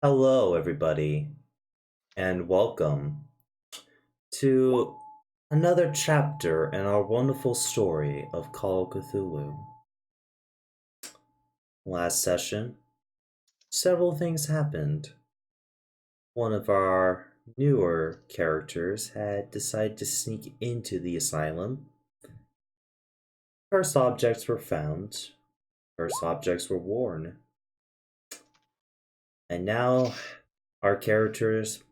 Hello, everybody, and welcome to another chapter in our wonderful story of Call of Cthulhu. Last session, several things happened. One of our newer characters had decided to sneak into the asylum. First objects were found, first objects were worn, and now our characters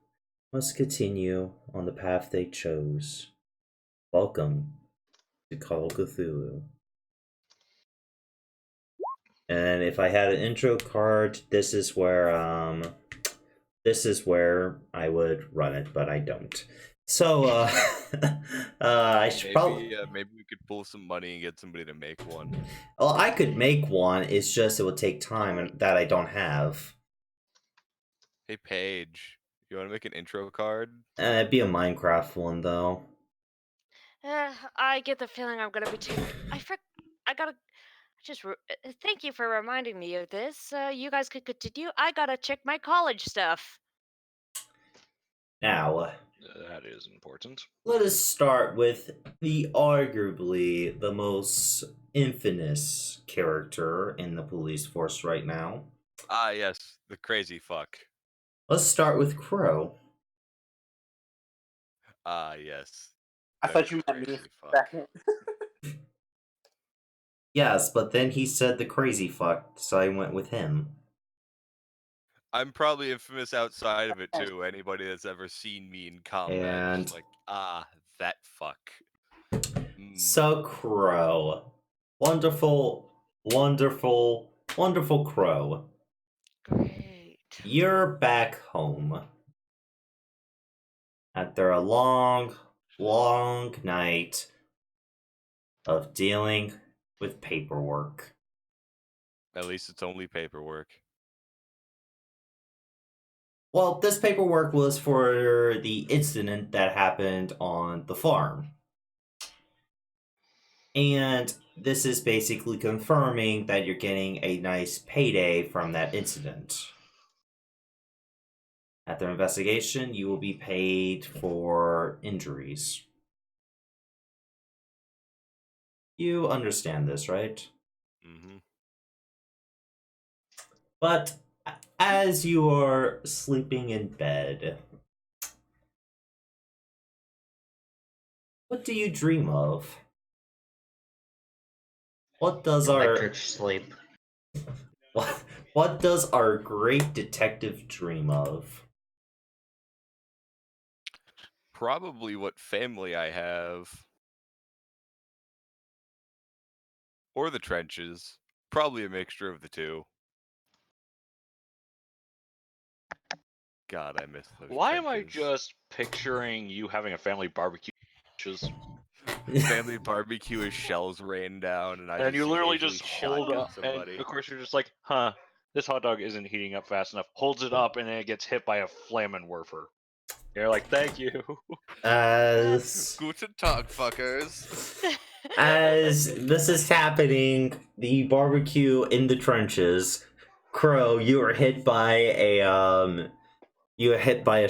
must continue on the path they chose. Welcome to Call of Cthulhu. And if I had an intro card, this is where I would run it, but I don't. So I should probably Maybe we could pull some money and get somebody to make one. well, I could make one, it's just it would take time that I don't have. Hey Paige, you want to make an intro card? It'd be a Minecraft one though. I get the feeling I'm gonna be taking. I gotta thank you for reminding me of this. You guys could continue. I gotta check my college stuff. Now, That is important. let us start with the arguably the most infamous character in the police force right now. Ah, yes, the crazy fuck. Let's start with Crow. Ah, yes. I the thought you meant me crazy for a second. Yes, but then he said the crazy fuck, so I went with him. I'm probably infamous outside of it too. Anybody that's ever seen me in combat, And- just like, that fuck. So Crow. Wonderful, wonderful, wonderful Crow. Great. You're back home. After a long, long night of dealing with paperwork. At least it's only paperwork. Well, this paperwork was for the incident that happened on the farm. And this is basically confirming that you're getting a nice payday from that incident. After investigation, you will be paid for injuries. You understand this, right? Mm-hmm. But as you are sleeping in bed, what do you dream of? What does Electric sleep. what does our great detective dream of? Probably what family I have. Or the trenches. Probably a mixture of the two. God, I miss those Why am I trenches. just picturing you having a family barbecue? Family barbecue as shells rain down, and I And you literally occasionally just hold shotgun up, and somebody. of course you're just like, huh, this hot dog isn't heating up fast enough. Holds it up, and then it gets hit by a Flammenwerfer. You're like, thank you. As Guten Tag, fuckers. as this is happening, the barbecue in the trenches, Crow, you are hit by a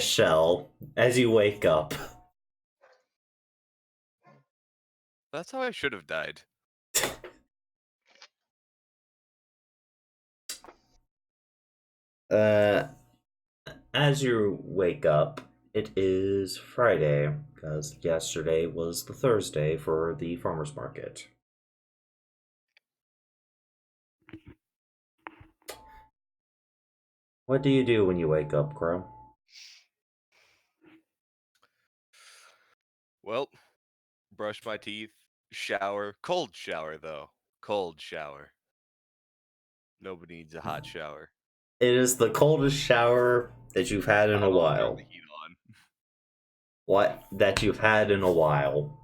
shell as you wake up. That's how I should have died. As you wake up, it is Friday, because yesterday was the Thursday for the farmer's market. What do you do when you wake up, Crow? Well, brush my teeth, shower. Cold shower, though. Cold shower. Nobody needs a hot shower. It is the coldest shower that you've had in I a don't wanna turn while. the heat on. What? That you've had in a while.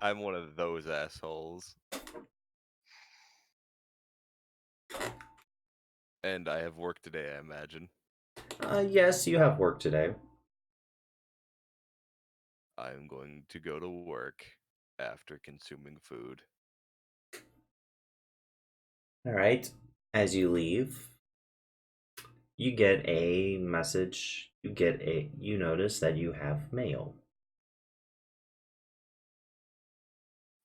I'm one of those assholes. And I have work today, I imagine. Yes, you have work today. I'm going to go to work after consuming food. Alright. As you leave, you get a message. You notice that you have mail.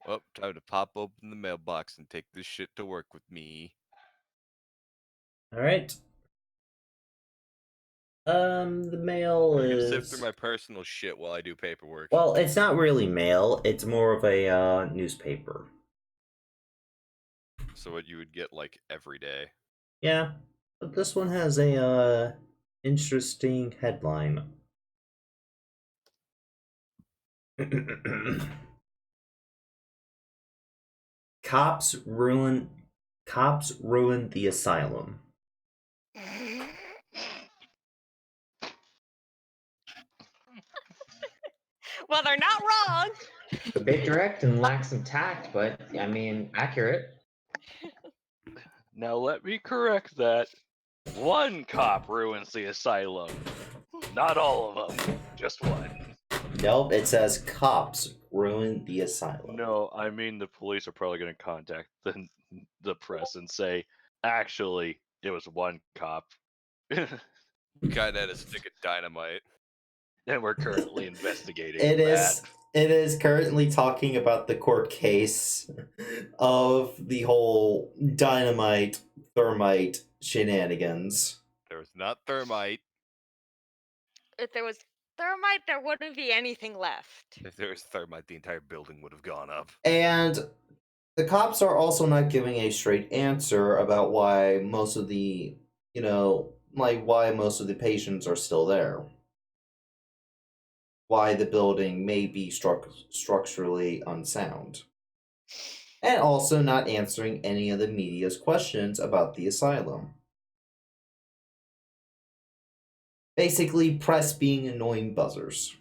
Well, time to pop open the mailbox and take this shit to work with me. All right. The mail I'm gonna sift through is, my personal shit while I do paperwork. well, it's not really mail. It's more of a newspaper. So what you would get like every day. Yeah, but this one has a interesting headline. Cops ruin Cops ruin the asylum. Well, they're not wrong. A bit direct and lacks some tact, but I mean, accurate. Now let me correct that. One cop ruins the asylum. Not all of them, just one. Nope, it says cops ruin the asylum. No, I mean the police are probably going to contact the press and say, actually, it was one cop. Guy that had a stick of dynamite. And we're currently investigating It that. is. It is currently talking about the court case of the whole dynamite thermite shenanigans. There was not thermite. If there was thermite, there wouldn't be anything left. If there was thermite, the entire building would have gone up. And the cops are also not giving a straight answer about why most of the, why most of the patients are still there. Why the building may be structurally unsound. And also not answering any of the media's questions about the asylum. Basically, press being annoying buzzers.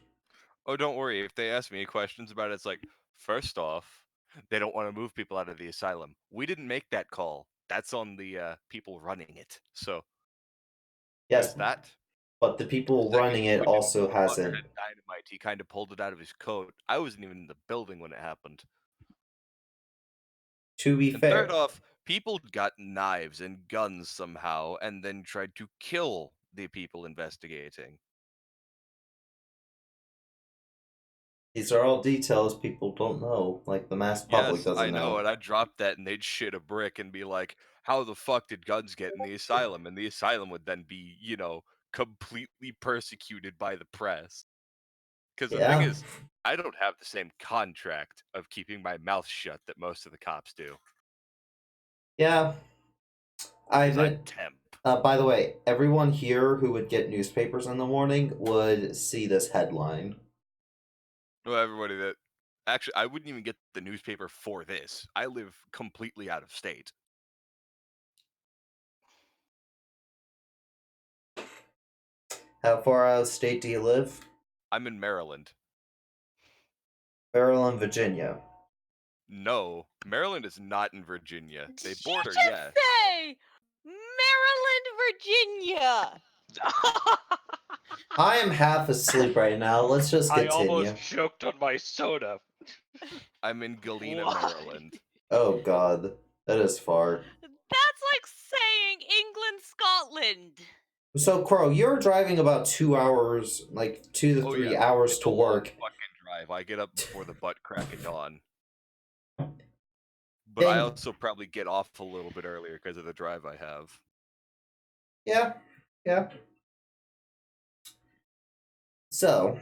Oh, don't worry. If they ask me questions about it, it's like, first off, they don't want to move people out of the asylum. We didn't make that call. That's on the people running it. So Yes, there's that. but the people Second, running it we knew also the fucker hasn't. had dynamite. He kind of pulled it out of his coat. I wasn't even in the building when it happened. To be And fair, third off, people got knives and guns somehow and then tried to kill the people investigating. these are all details people don't know, like the mass public Yes, doesn't I know, know. and I'd drop that and they'd shit a brick and be like, how the fuck did guns get in the asylum? And the asylum would then be, completely persecuted by the press. Because the thing Yeah, is, I don't have the same contract of keeping my mouth shut that most of the cops do. yeah. 'Cause I'm Ivan, temp. by the way, everyone here who would get newspapers in the morning would see this headline. Well, everybody that actually, I wouldn't even get the newspaper for this. I live completely out of state. How far out of state do you live? I'm in Maryland. Maryland, Virginia. No, Maryland is not in Virginia. They Did border, you just yes. say Maryland, Virginia? I am half asleep right now. Let's just I continue. almost choked on my soda. I'm in Galena, Why? Maryland. Oh god, that is far. That's like saying England, Scotland. So, Crow, you're driving about 2 hours, like 2 to Oh 3 yeah, hours it's to a long work. fucking drive. I get up before the butt crack of dawn. But I Then, also probably get off a little bit earlier because of the drive I have. yeah, yeah. So,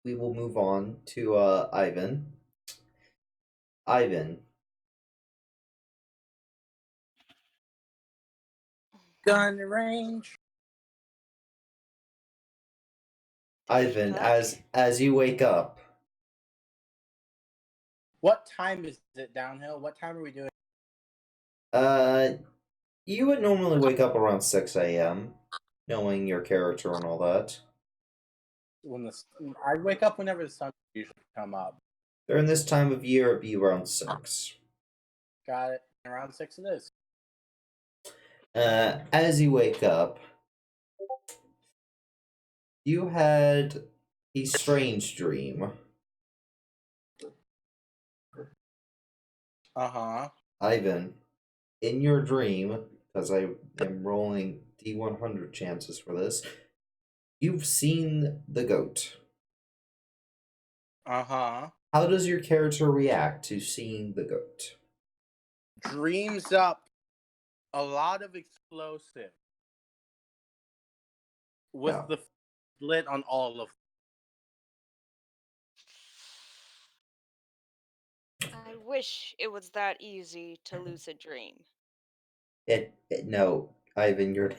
we will move on to Ivan. Ivan, Gun range. Ivan, Fuck. as you wake up, What time is it downhill? What time are we doing? you would normally wake up around 6 a.m., knowing your character and all that. When I wake up whenever the sun usually come up. During this time of year, it'd be around 6. Got it. Around 6 it is. As you wake up, you had a strange dream. Uh-huh. Ivan, in your dream, because I am rolling D100 chances for this, you've seen the goat. Uh-huh. How does your character react to seeing the goat? Dreams up a lot of explosive with Yeah. the lid on all of I wish it was that easy to lucid dream. No, Ivan, you're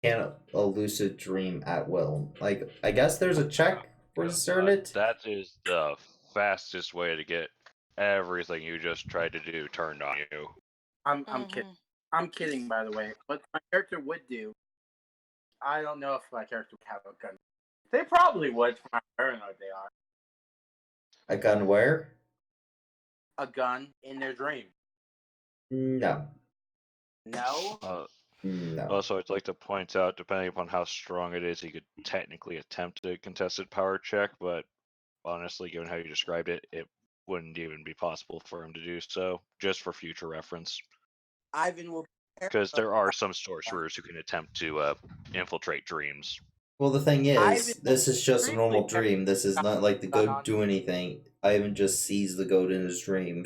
can't a lucid dream at will. Like, I guess there's a check for it. That is the fastest way to get everything you just tried to do turned on you. I'm kidding. I'm kidding, by the way. What my character would do, I don't know if my character would have a gun. They probably would, for how paranoid they are. A gun where? A gun in their dream. No. No? No. Also, I'd like to point out, depending upon how strong it is, he could technically attempt a contested power check, but honestly, given how you described it, it wouldn't even be possible for him to do so, just for future reference. Ivan will. Because there are some sorcerers who can attempt to infiltrate dreams. Well, the thing is, Ivan this is just a will normal extremely dream. This is not like the gun goat on- do anything. Ivan just sees the goat in his dream.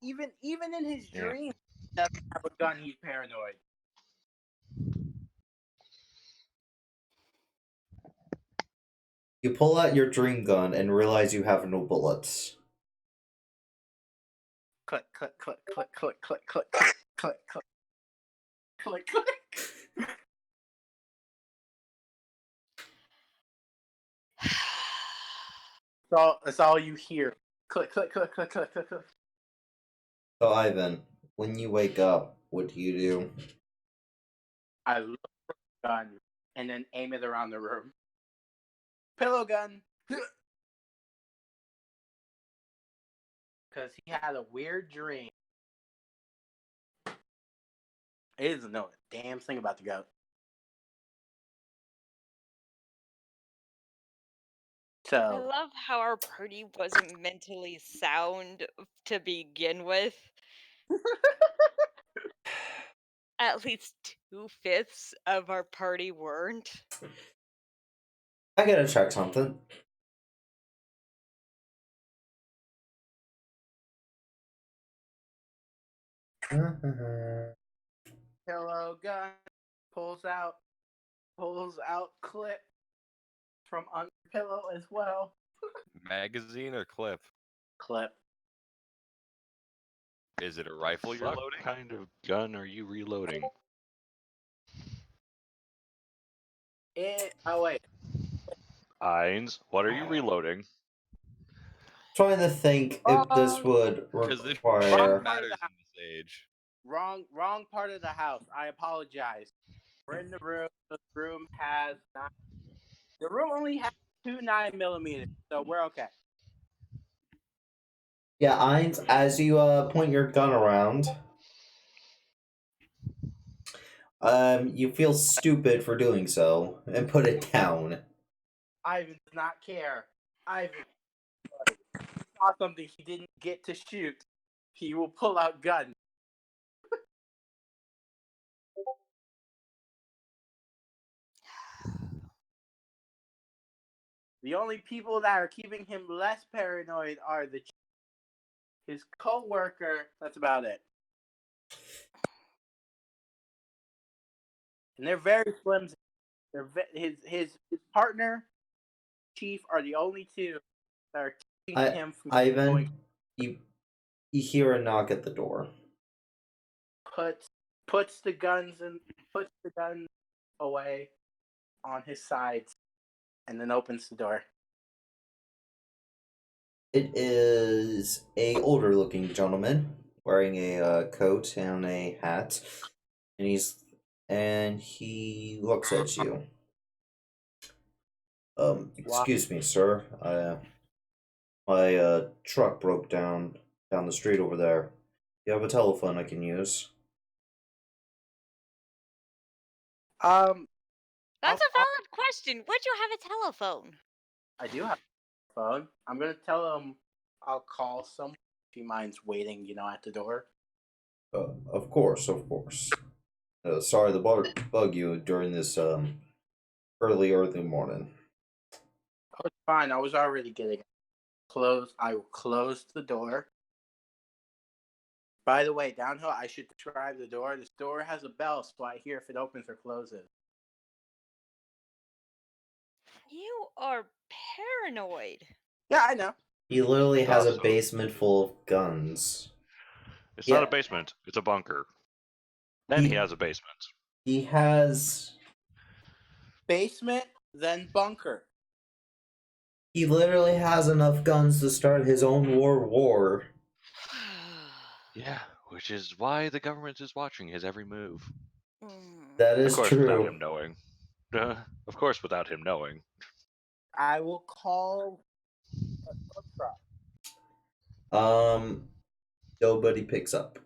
Even in his Yeah. dream, he doesn't have a gun. He's paranoid. You pull out your dream gun and realize you have no bullets. Click, click, click, click, click, click, click, click, click, click, click, click. That's all you hear. Click, click, click, click, click, click, click. So, Ivan, when you wake up, what do you do? I look for a gun and then aim it around the room. Pillow gun. Because he had a weird dream. He doesn't know a damn thing about the goat. I So, love how our party wasn't mentally sound to begin with. At least 2/5 of our party weren't. I gotta check something. pillow gun pulls out clip from under pillow as well. Magazine or clip? Clip. Is it a rifle you're What loading? kind of gun are you reloading? Oh wait. Eins, what are you reloading? Trying to think if this would Because it require. shit matters in this age. Wrong part of the house. I apologize. We're in the room. The room has not. The room only has 2 9mm, so we're okay. Yeah, Eins, as you point your gun around, you feel stupid for doing so and put it down. Ivan does not care. Ivan saw something he didn't get to shoot. He will pull out gun. The only people that are keeping him less paranoid are his co-worker. That's about it. And they're very flimsy. His partner, chief, are the only two that are keeping him from Ivan, going. you hear a knock at the door. Puts the guns away on his sides, and then opens the door. It is a older looking gentleman wearing a coat and a hat, and he looks at you. Excuse me, sir. My truck broke down the street over there. You have a telephone I can use? That's I'll- a valid question. Would you have a telephone? I do have a phone. I'm gonna tell him I'll call someone if he minds waiting, at the door. Of course, of course. Sorry to bug you during this early morning. Oh, it's fine. I was already getting closed. I closed the door. By the way, downhill, I should describe the door. This door has a bell, so I hear if it opens or closes. You are paranoid. Yeah, I know. He literally has a Also, basement full of guns. it's not a Yeah, basement; it's a bunker. Then he has a basement. he has. Basement, then bunker. He literally has enough guns to start his own war. Yeah, which is why the government is watching his every move. That Of is course, without true. him knowing. Of course, without him knowing. I will call a tow truck. Nobody picks up.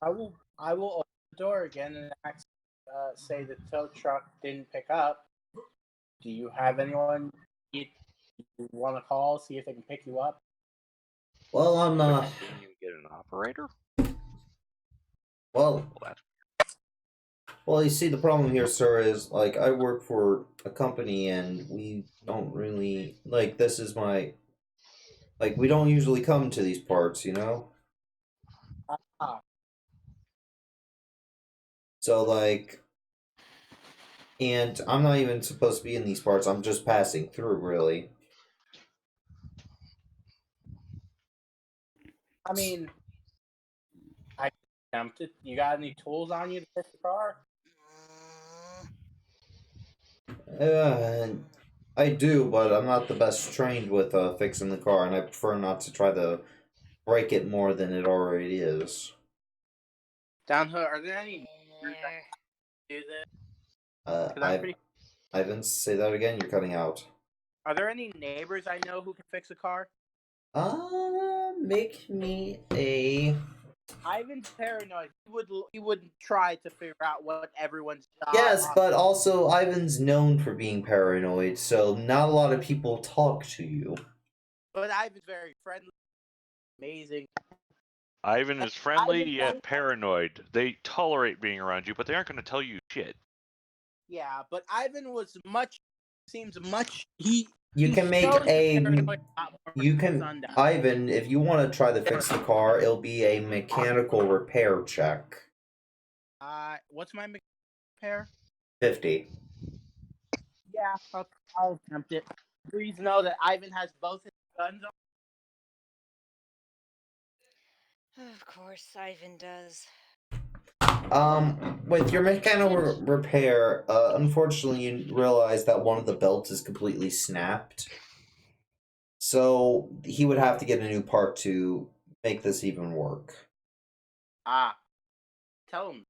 I will open the door again and say the tow truck didn't pick up. Do you have anyone you want to call, see if they can pick you up? Well, I'm But didn't you get an operator? well, that's you see, the problem here, sir, is like I work for a company, and we don't really like. This is my we don't usually come to these parts, you know. Ah, So and I'm not even supposed to be in these parts. I'm just passing through, really. I mean, I attempted. You got any tools on you to fix the car? I do, but I'm not the best trained with fixing the car, and I prefer not to try to break it more than it already is. Downhill, are there any neighbors that can do this? Because I'm pretty. Ivan, say that again. You're cutting out. Are there any neighbors I know who can fix a car? Make me a. Ivan's paranoid. He would try to figure out what everyone's job. Yes, but also Ivan's known for being paranoid, so not a lot of people talk to you. But Ivan's very friendly, amazing. Ivan is friendly yet paranoid. They tolerate being around you, but they aren't going to tell you shit. Yeah, but Ivan was seems much. You can make shows a. paranoid a lot more You than can. Sundown. Ivan, if you want to try to fix the car, it'll be a mechanical repair check. What's my repair? 50. Yeah, I'll attempt it. Please know that Ivan has both his guns on. Of course, Ivan does. With your mechanical repair, unfortunately, you realize that one of the belts is completely snapped. So he would have to get a new part to make this even work. Tell him.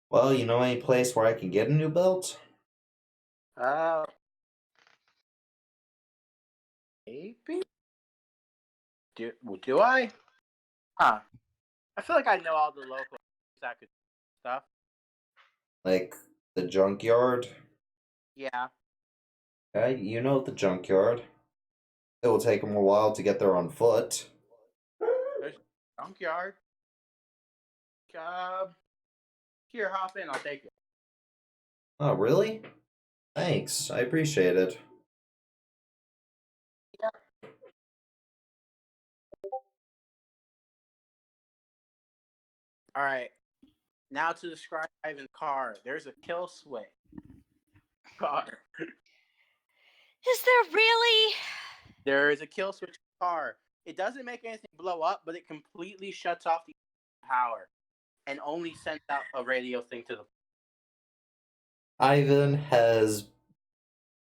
Well, you know any place where I can get a new belt? Maybe. Do I? Huh. I feel like I know all the local that could stuff. Like the junkyard? Yeah. Okay, you know the junkyard. It will take them a while to get there on foot. There's a junkyard. Here, hop in. I'll take it. Oh, really? Thanks. I appreciate it. Yeah. All right. Now to describe Ivan's car. There's a kill switch. Car. Is there really? There is a kill switch car. It doesn't make anything blow up, but it completely shuts off the power and only sends out a radio thing to the. Ivan has.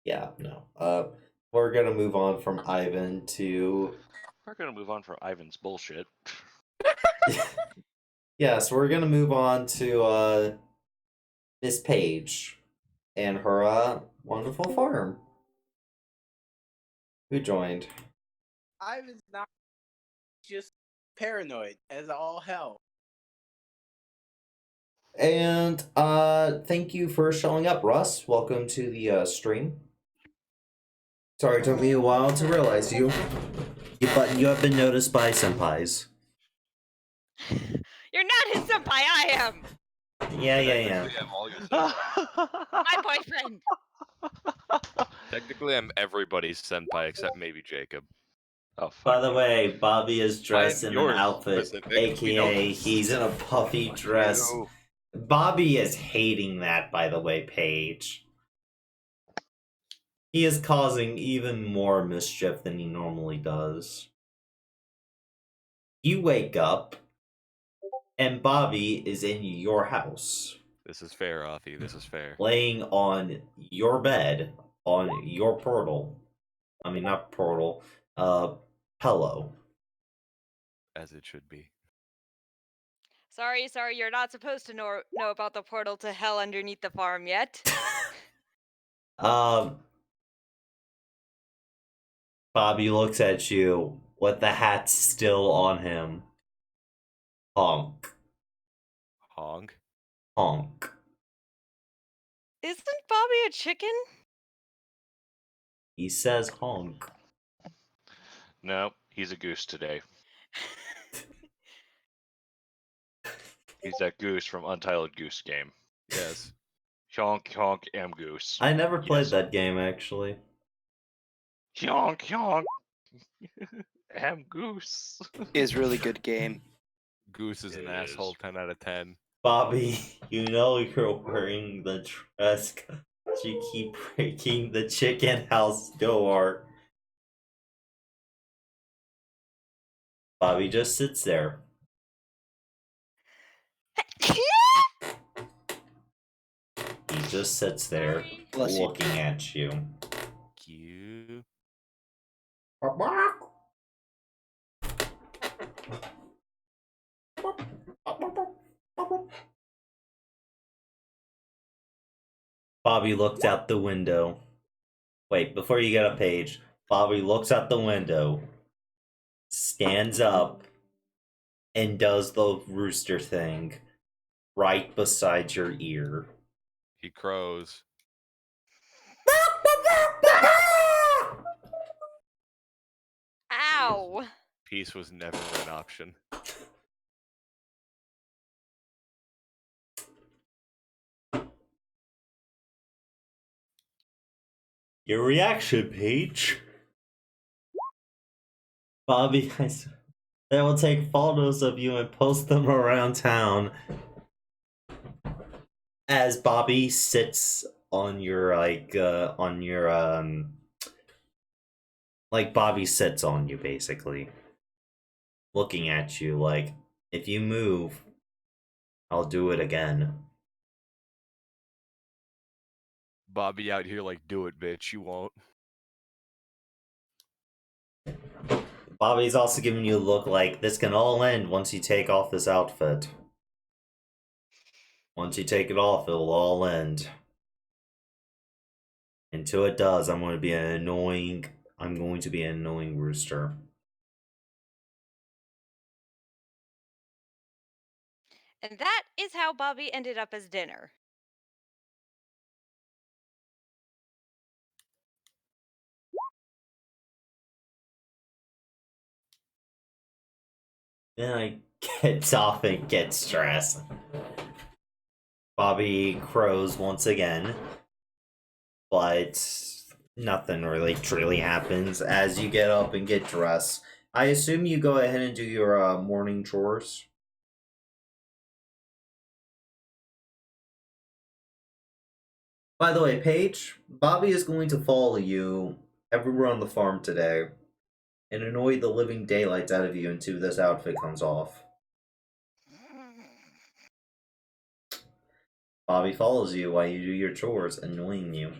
Yeah, no. We're gonna move on from Ivan to. We're going to move on from Ivan's bullshit. Yes, we're gonna move on to Miss Page and her wonderful farm. Who joined? Ivan's not just paranoid as all hell. And thank you for showing up, Russ. Welcome to the stream. Sorry, it took me a while to realize you. But you have been noticed by senpais. You're not his senpai, I am! Yeah. Technically, I'm all your senpai. My boyfriend! Technically, I'm everybody's senpai except maybe Jacob. Oh, By fuck the you. way, Bobby is dressed in an yours, outfit, specific. We know aka this. he's in a puffy Fuck dress. you. Bobby is hating that, by the way, Paige. He is causing even more mischief than he normally does. You wake up, and Bobby is in your house, This is fair, Afi. This is fair. laying on your bed, on your portal. I mean, not portal, pillow. As it should be. Sorry, you're not supposed to know about the portal to hell underneath the farm yet. Bobby looks at you with the hat still on him. Honk. Honk. Honk. Isn't Bobby a chicken? He says honk. No, he's a goose today. He's that goose from Untitled Goose Game. Yes. Honk, honk, am goose. I never played Yes. that game, actually. Honk, honk, am goose. Is really good game. Goose is an It asshole. is. 10 out of 10. Bobby, you know you're wearing the dress 'cause you keep breaking the chicken house door. Bobby just sits there. He just sits there Bless you. looking at you. Cute. Bobby looked out the window. Wait, before you get a page, Bobby looks out the window, stands up, and does the rooster thing right beside your ear. He crows. Ow! Peace was never an option. Your reaction page. Bobby, they will take photos of you and post them around town. As Bobby sits on your like Bobby sits on you basically, looking at you like, if you move, I'll do it again. Bobby out here like, do it, bitch. You won't. Bobby's also giving you a look like, this can all end once you take off this outfit. Once you take it off, it'll all end. Until it does, I'm going to be an annoying rooster. And that is how Bobby ended up as dinner. Then I gets off and gets dressed. Bobby crows once again, but nothing really truly happens as you get up and get dressed. I assume you go ahead and do your morning chores. By the way, Paige, Bobby is going to follow you everywhere on the farm today and annoy the living daylights out of you until this outfit comes off. Bobby follows you while you do your chores, annoying you,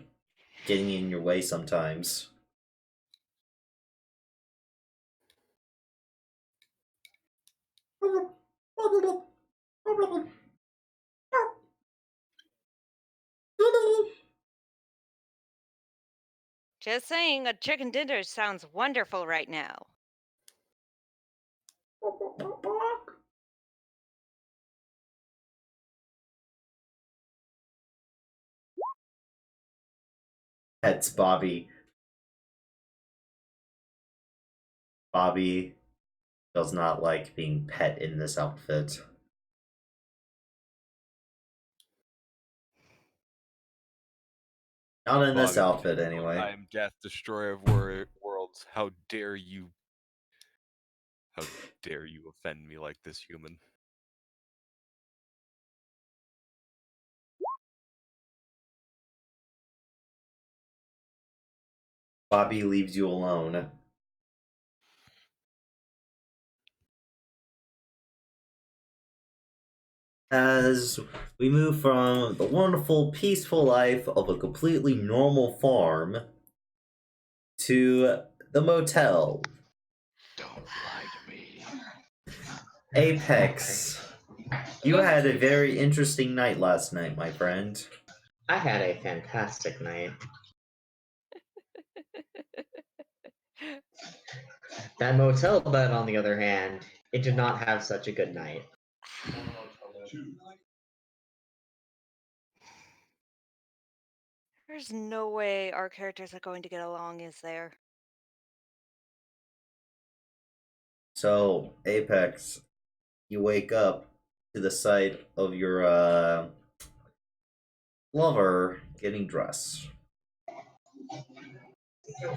getting in your way sometimes. Just saying, a chicken dinner sounds wonderful right now. Pets Bobby. Bobby does not like being pet in this outfit. Not in this Bobby, outfit, anyway. I am Death, Destroyer of Worlds. How dare you? How dare you offend me like this, human? Bobby leaves you alone. As we move from the wonderful, peaceful life of a completely normal farm to the motel. Don't lie to me. Apex. You had a very interesting night last night, my friend. I had a fantastic night. That motel bed, on the other hand, it did not have such a good night. There's no way our characters are going to get along, is there? So, Apex, you wake up to the sight of your lover getting dressed.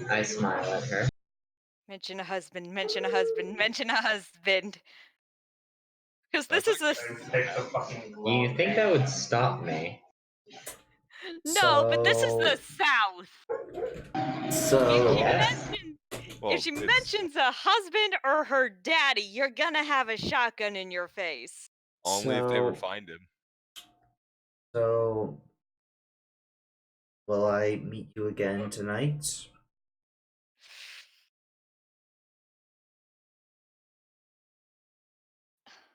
I smile at her. Mention a husband, mention a husband, mention a husband. Because this is a. You think that would stop me? No, but this is the South. So, Yes. Well, If she it's- mentions a husband or her daddy, you're gonna have a shotgun in your face. Only if they ever So- find him. So, will I meet you again tonight?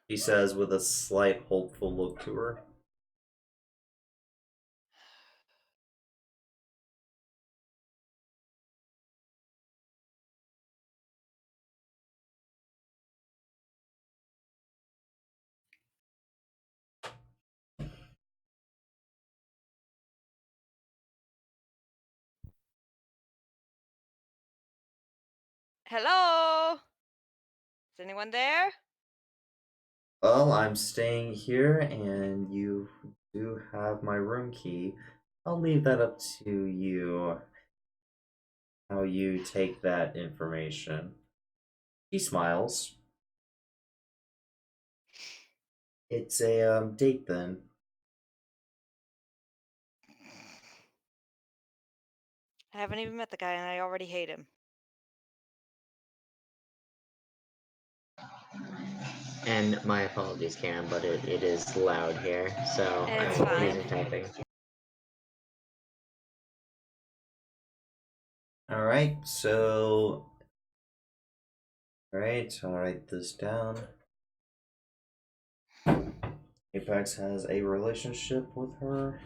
He says with a slight hopeful look to her. Hello? Is anyone there? Well, I'm staying here, and you do have my room key. I'll leave that up to you, how you take that information. He smiles. It's a date then. I haven't even met the guy and I already hate him. And my apologies, Cam, but it is loud here, so It's I'm fine. using typing. Alright, so. Alright, I'll write this down. Apex has a relationship with her.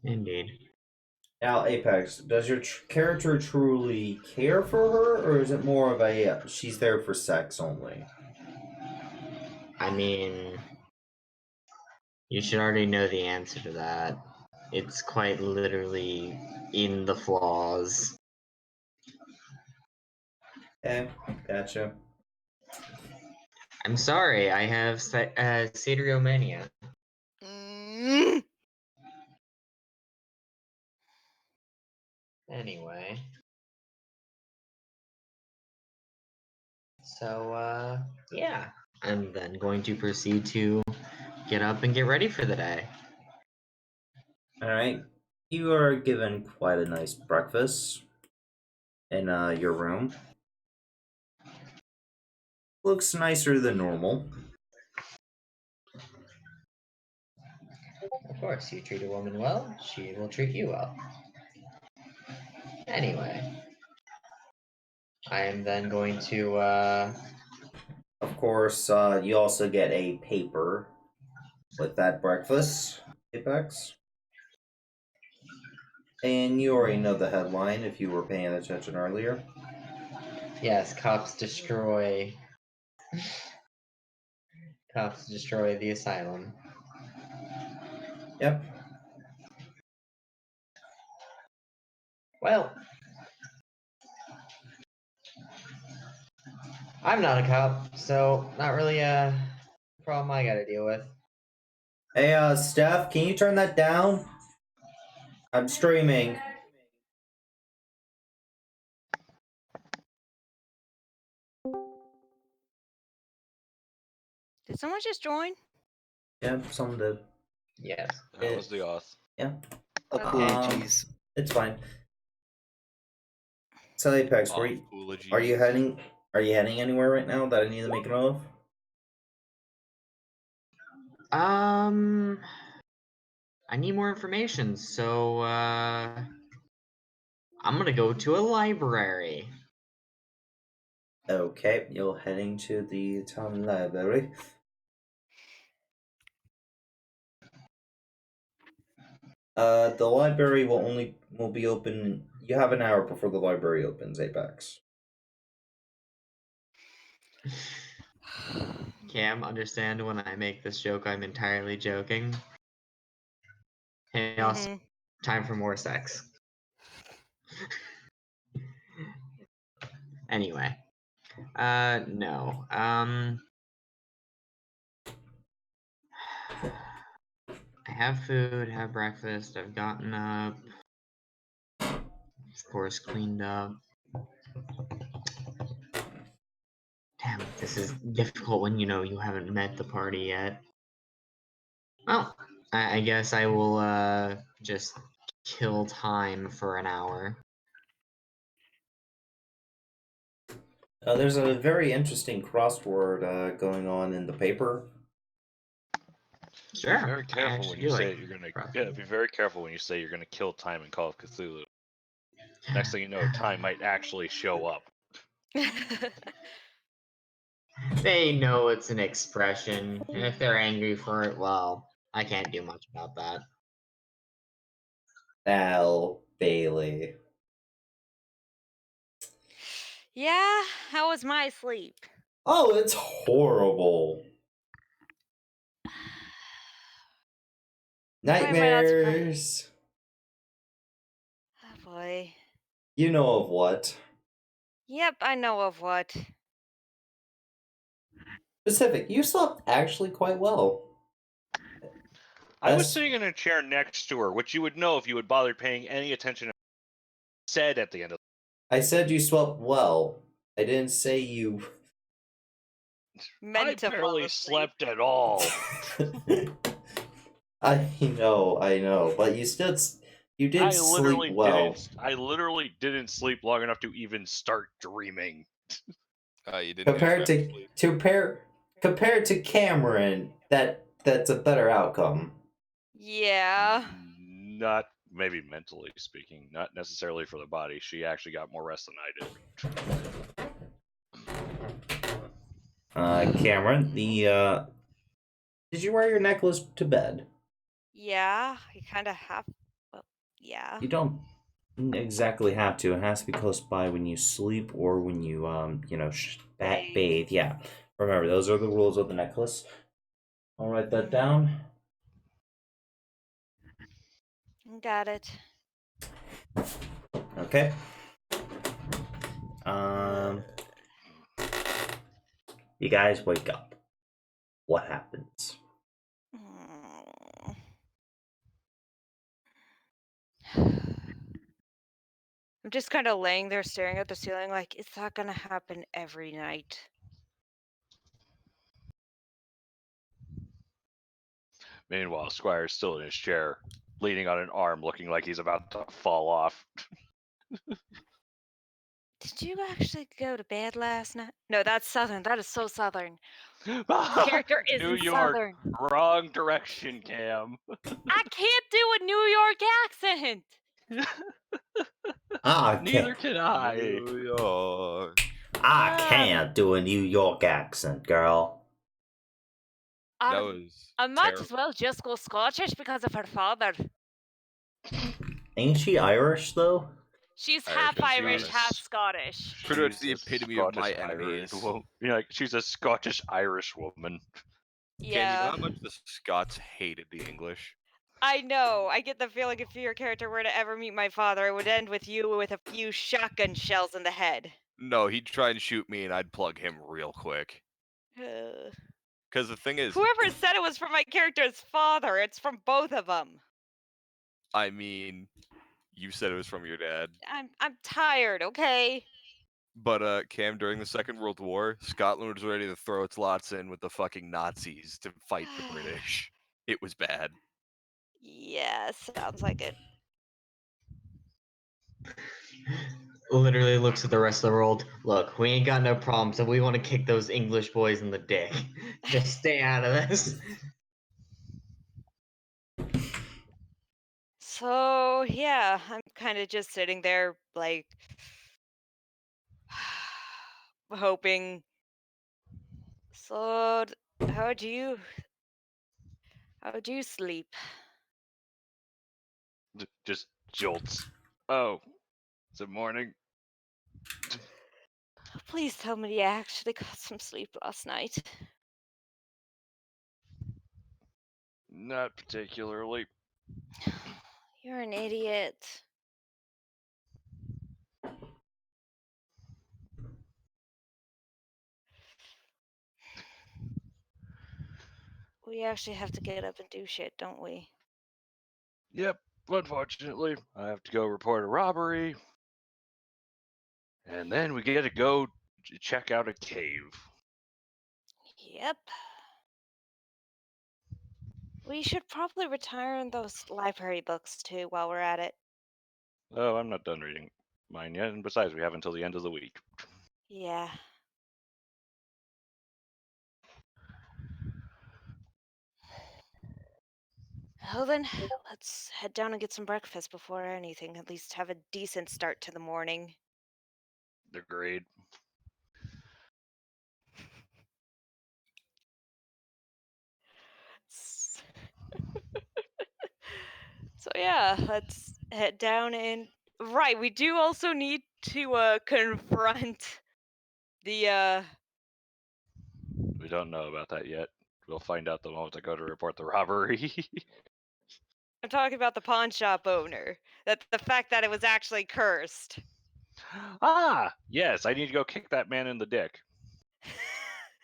Indeed. Now, Apex, does your character truly care for her, or is it more of a she's there for sex only? I mean, you should already know the answer to that. It's quite literally in the flaws. Okay, gotcha. I'm sorry, I have satyriomania. Mm. Anyway. So, yeah. I'm then going to proceed to get up and get ready for the day. Alright, you are given quite a nice breakfast in your room. Looks nicer than normal. Of course, you treat a woman well, she will treat you well. Anyway. I am then going to, Of course, you also get a paper with that breakfast, Apex. And you already know the headline if you were paying attention earlier. yes, cops destroy the asylum. Yep. Well, I'm not a cop, so not really a problem I gotta deal with. Hey, Steph, can you turn that down? I'm streaming. Did someone just join? Yeah, someone did. Yes. That was the auth. Yeah. Okay. Apologies. It's fine. So Apex, are you heading? Are you heading anywhere right now that I need to make a note of? I need more information, so I'm gonna go to a library. Okay, you're heading to the town library. The library will be open. You have an hour before the library opens, Apex. Cam, understand when I make this joke, I'm entirely joking. Hey, also, time for more sex. Anyway, no. I have food, have breakfast, I've gotten up, of course, cleaned up. Damn, this is difficult when you haven't met the party yet. Well, I guess I will just kill time for an hour. There's a very interesting crossword going on in the paper. Sure. Be very careful when you say you're gonna. Yeah, be very careful when you say you're gonna kill time in Call of Cthulhu. Next thing you know, time might actually show up. They know it's an expression, and if they're angry for it, well, I can't do much about that. Al Bailey. Yeah, how was my sleep? Oh, it's horrible. Why am I not surprised? Nightmares. Oh boy. You know of what? Yep, I know of what. Pacific, you slept actually quite well. I was sitting in a chair next to her, which you would know if you had bothered paying any attention to what I said at the end of I said you slept well. I didn't say you. Meant to barely fall asleep. slept at all. I know, but you did sleep well. I literally didn't sleep long enough to even start dreaming. You didn't Compared to Cameron, that's a better outcome. Yeah. Not maybe mentally speaking, not necessarily for the body. She actually got more rest than I did. Cameron, did you wear your necklace to bed? Yeah, you kind of have. Well, yeah. You don't exactly have to. It has to be close by when you sleep or when you bathe. Yeah. Remember, those are the rules of the necklace. I'll write that down. Got it. Okay. You guys wake up. What happens? I'm just kind of laying there staring at the ceiling like, is that gonna happen every night? Meanwhile, Squire's still in his chair, leaning on an arm, looking like he's about to fall off. Did you actually go to bed last night? No, that's Southern. That is so Southern. The character isn't New York, Southern. wrong direction, Cam. I can't do a New York accent. Neither can I. New York. I can't do a New York accent, girl. That was I might terrible. as well just go Scottish because of her father. Ain't she Irish though? She's Irish, half she's Irish, Irish. half Scottish. Pretty much the She's a epitome of my Scottish enemies. she's a Scottish Irish woman. Ken, you know Yeah. how much the Scots hated the English? I know. I get the feeling if your character were to ever meet my father, it would end with you with a few shotgun shells in the head. No, he'd try and shoot me, and I'd plug him real quick. Uh, Because the thing is, Whoever said it was from my character's father, it's from both of them. I mean, you said it was from your dad. I'm tired, okay? But Cam, during the Second World War, Scotland was ready to throw its lots in with the fucking Nazis to fight the British. It was bad. Yeah, sounds like it. Literally looks at the rest of the world. Look, we ain't got no problems, and we want to kick those English boys in the dick. Just stay out of this. So, yeah, I'm kind of just sitting there, like, hoping. So, how'd you sleep? Just jolts. Oh, is it morning? Please tell me you actually got some sleep last night. Not particularly. You're an idiot. We actually have to get up and do shit, don't we? Yep, unfortunately, I have to go report a robbery. And then we get to go check out a cave. Yep. We should probably return those library books too while we're at it. Oh, I'm not done reading mine yet, and besides, we have until the end of the week. Yeah. Well then, let's head down and get some breakfast before anything. At least have a decent start to the morning. Agreed. S- So yeah, let's head down and right, we do also need to confront the We don't know about that yet. We'll find out the moment I go to report the robbery. I'm talking about the pawn shop owner. That the fact that it was actually cursed. Ah, yes, I need to go kick that man in the dick.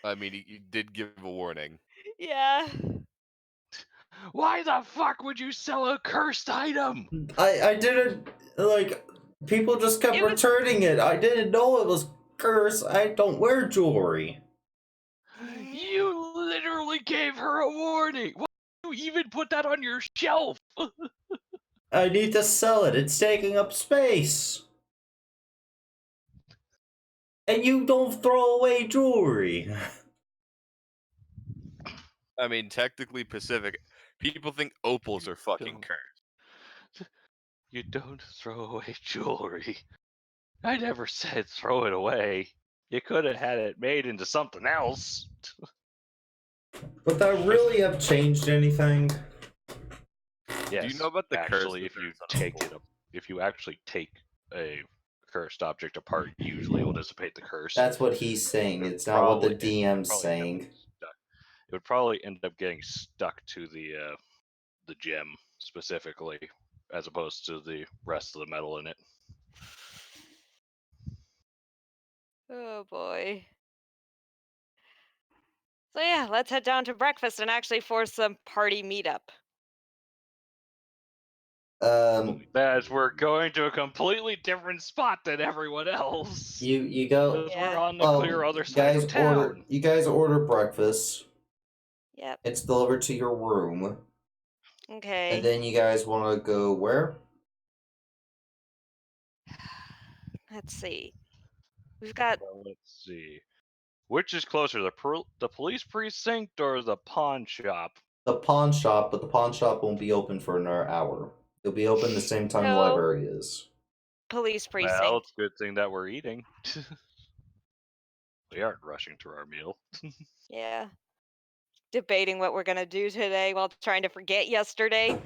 I mean, he did give a warning. Yeah. Why the fuck would you sell a cursed item? I didn't, like, people just kept It was- returning it. I didn't know it was cursed. I don't wear jewelry. You literally gave her a warning. Why did you even put that on your shelf? I need to sell it. It's taking up space. And you don't throw away jewelry. I mean, technically Pacific. People think opals are fucking Don't. cursed. You don't throw away jewelry. I never said throw it away. You could have had it made into something else. Would that really have changed anything? Yes. Do you know about the curse actually, that if you there's on take opals? if you actually take a cursed object apart, usually it will dissipate the curse. That's what he's saying. It It's not what the probably- DM's probably end up saying. getting stuck. It would probably end up getting stuck to the gem specifically, as opposed to the rest of the metal in it. Oh boy. So yeah, let's head down to breakfast and actually force some party meetup. As we're going to a completely different spot than everyone else. You go. Because Yeah. we're on the Well, clear other you side guys of town. order. You guys order breakfast. Yep. It's delivered to your room, Okay. and then you guys want to go where? Let's see. We've got Well, let's see. Which is closer, the police precinct or the pawn shop? The pawn shop, but the pawn shop won't be open for another hour. It'll be open the same time the No. library is. police precinct. Well, it's a good thing that we're eating. We aren't rushing through our meal. Yeah. Debating what we're gonna do today while trying to forget yesterday.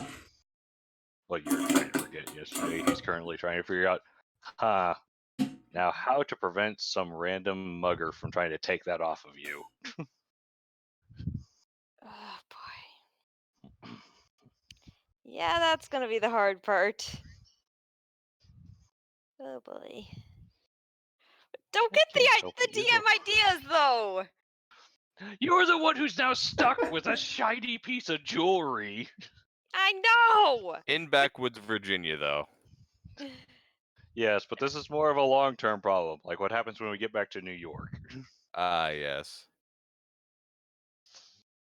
Well, you're trying to forget yesterday. He's currently trying to figure out, now how to prevent some random mugger from trying to take that off of you. Oh boy. Yeah, that's gonna be the hard part. Oh boy. Don't I get can't help the it. DM ideas though. You're the one who's now stuck with a shiny piece of jewelry. I know. In backwoods Virginia, though. Yes, but this is more of a long-term problem. Like what happens when we get back to New York. Ah, yes.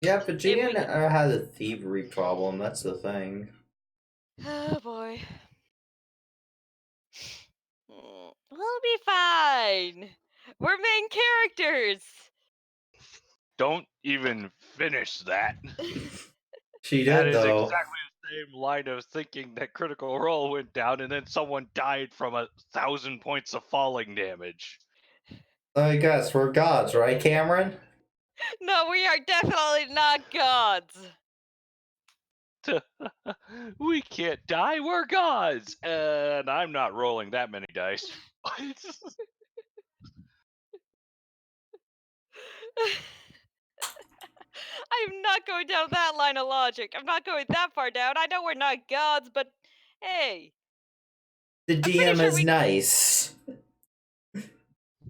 Yeah, If Virginia we could... has a thievery problem. That's the thing. Oh boy. We'll be fine. We're main characters. Don't even finish that. She That did is though. exactly the same line of thinking that Critical Role went down and then someone died from 1,000 points of falling damage. I guess we're gods, right, Cameron? No, we are definitely not gods. We can't die, we're gods! And I'm not rolling that many dice. I'm not going down that line of logic. I'm not going that far down. I know we're not gods, but hey, The I'm pretty DM sure is nice.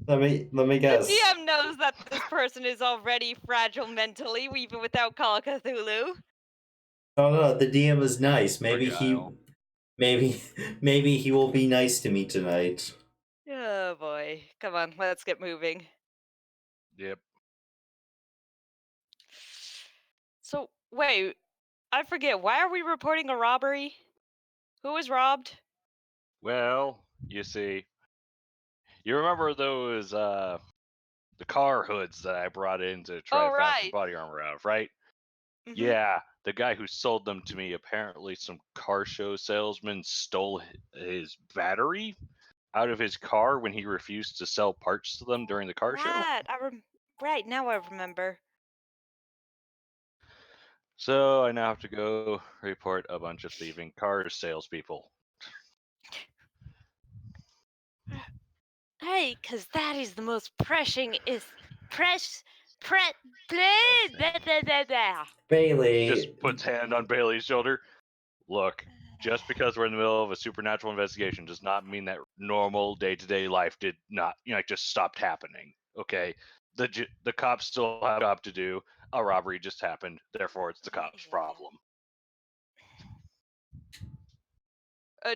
Let me the guess. DM knows that this person is already fragile mentally, even without Call of Cthulhu. No, the DM is nice. Argyle. Maybe he will be nice to me tonight. Oh boy. Come on, let's get moving. Yep. So, wait, I forget. Why are we reporting a robbery? Who was robbed? Well, you see, you remember those the car hoods that I brought in to try Oh, to fashion right. body armor out of, right? Mhm. Yeah, the guy who sold them to me, apparently some car show salesman stole his battery out of his car when he refused to sell parts to them during the car show. Right, now I remember. So I now have to go report a bunch of thieving car salespeople. Hey, cause that is the most pressing blah, blah, blah, blah. Bailey, Just puts hand on Bailey's shoulder. Look, just because we're in the middle of a supernatural investigation does not mean that normal day-to-day life did not, just stopped happening. Okay, the cops still have a job to do. A robbery just happened, therefore it's the cops' Yeah. problem.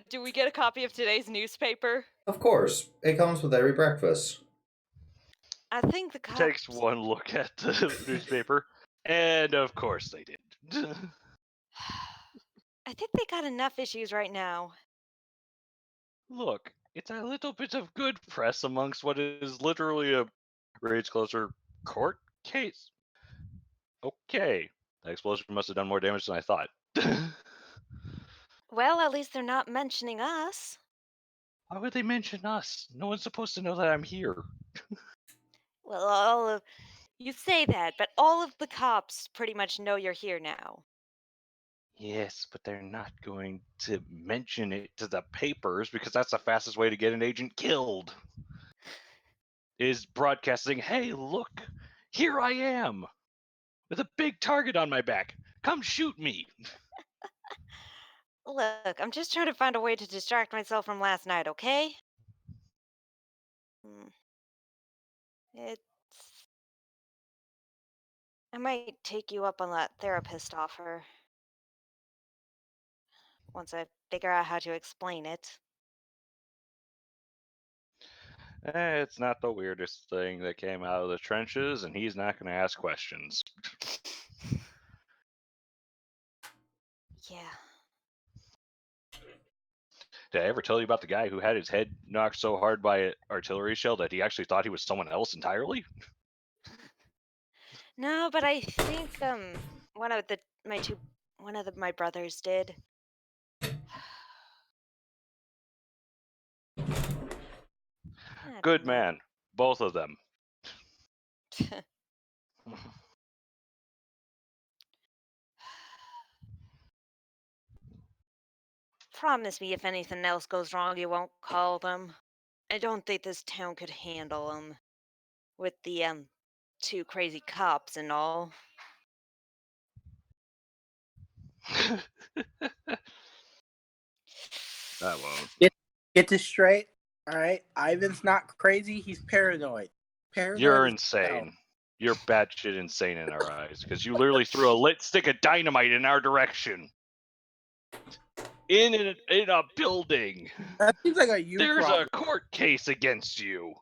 Do we get a copy of today's newspaper? of course, it comes with every breakfast. I think the He takes cops. one look at the newspaper, and of course they did. I think they got enough issues right now. Look, it's a little bit of good press amongst what is literally a Rage Closer court case. Okay, that explosion must have done more damage than I thought. Well, at least they're not mentioning us. Why would they mention us? No one's supposed to know that I'm here. Well, you say that, but all of the cops pretty much know you're here now. Yes, but they're not going to mention it to the papers because that's the fastest way to get an agent killed. Is broadcasting, hey, look, here I am with a big target on my back. Come shoot me. Look, I'm just trying to find a way to distract myself from last night, okay? Hmm. It's. I might take you up on that therapist offer once I figure out how to explain it. It's not the weirdest thing that came out of the trenches, and he's not going to ask questions. Yeah. Did I ever tell you about the guy who had his head knocked so hard by an artillery shell that he actually thought he was someone else entirely? No, but I think one of the my two one of my brothers did. I Good don't know. man, both of them. Promise me if anything else goes wrong, you won't call them. I don't think this town could handle them with the two crazy cops and all. That won't. Get this straight. All right, Ivan's not crazy. He's paranoid. Paranoid. You're as hell. insane. You're batshit insane in our eyes because you literally threw a lit stick of dynamite in our direction. In a building. That seems like a you There's problem. a court case against you.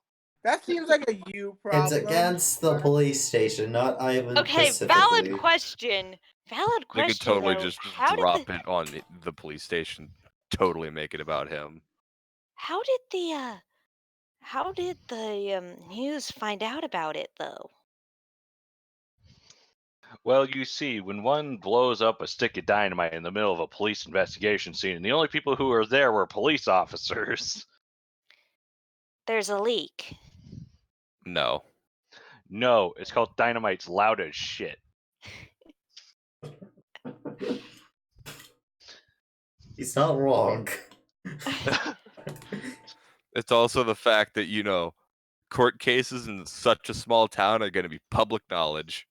That seems like a you problem. It's against the police station, not Ivan Okay, specifically. valid question. Valid They question. could totally though. just How drop did it on the police station. Totally make it about him. how did the news find out about it though? Well, you see, when one blows up a stick of dynamite in the middle of a police investigation scene, and the only people who were there were police officers. There's a leak. No. No, it's called dynamite's loud as shit. He's not wrong. It's also the fact that, court cases in such a small town are going to be public knowledge.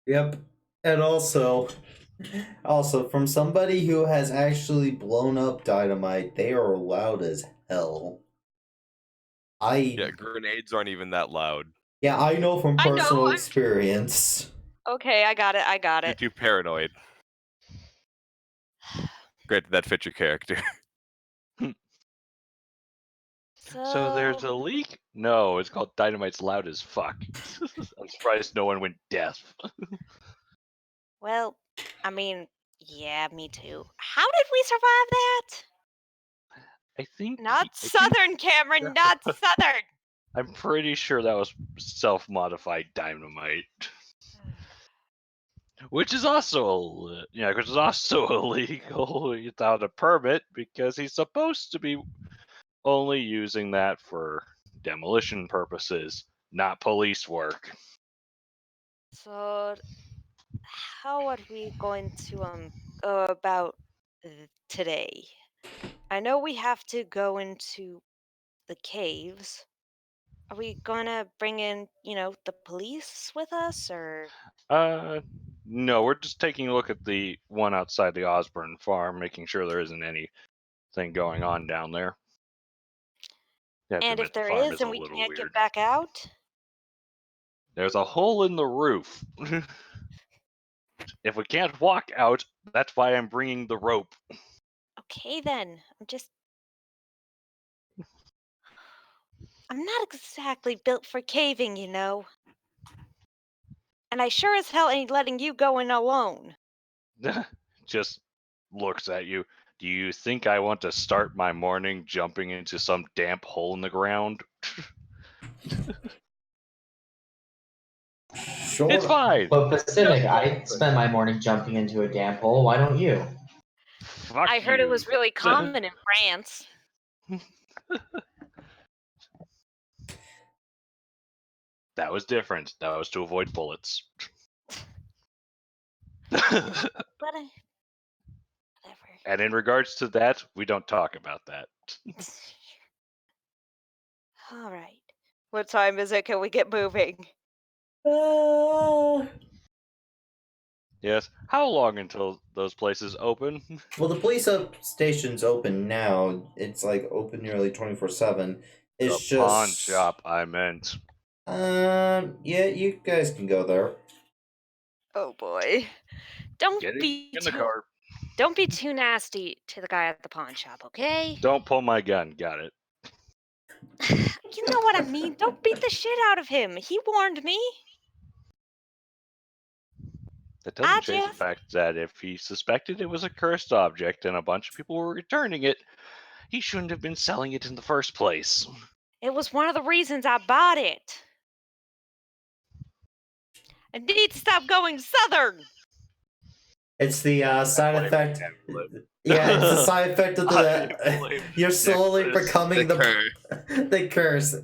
Yep. And also, from somebody who has actually blown up dynamite, they are loud as hell. Yeah, grenades aren't even that loud. Yeah, I know from I know, personal I'm- experience. Okay, I got it. You're too paranoid. Granted, that fits your character. So there's a leak? No, it's called dynamite's loud as fuck. I'm surprised no one went deaf. Well, I mean, yeah, me too. How did we survive that? I think Not Southern, Cameron, not Southern. I'm pretty sure that was self-modified dynamite. Which is also illegal without a permit because he's supposed to be only using that for demolition purposes, not police work. So, how are we going to go about today? I know we have to go into the caves. Are we gonna bring in, the police with us, or? No, we're just taking a look at the one outside the Osborne farm, making sure there isn't anything going on down there. And if there is, and we can't get back out? There's a hole in the roof. If we can't walk out, that's why I'm bringing the rope. Okay, then. I'm not exactly built for caving, And I sure as hell ain't letting you go in alone. Just looks at you. Do you think I want to start my morning jumping into some damp hole in the ground? Sure. It's fine. But Pacific, I spend my morning jumping into a damp hole. Why don't you? Fuck I heard you. it was really common in France. That was different. That was to avoid bullets. Whatever. And in regards to that, we don't talk about that. All right. What time is it? Can we get moving? Yes. How long until those places open? Well, the police station's open now. It's like open nearly 24/7. It's The just pawn shop, I meant. Yeah, you guys can go there. Oh boy. Don't Get be in the too car. Don't be too nasty to the guy at the pawn shop, okay? Don't pull my gun. Got it. You know what I mean. Don't beat the shit out of him. He warned me. That doesn't change the fact that if he suspected it was a cursed object and a bunch of people were returning it, he shouldn't have been selling it in the first place. It was one of the reasons I bought it. I need to stop going southern. It's the side effect. Yeah, it's the side effect of the. You're slowly becoming the curse.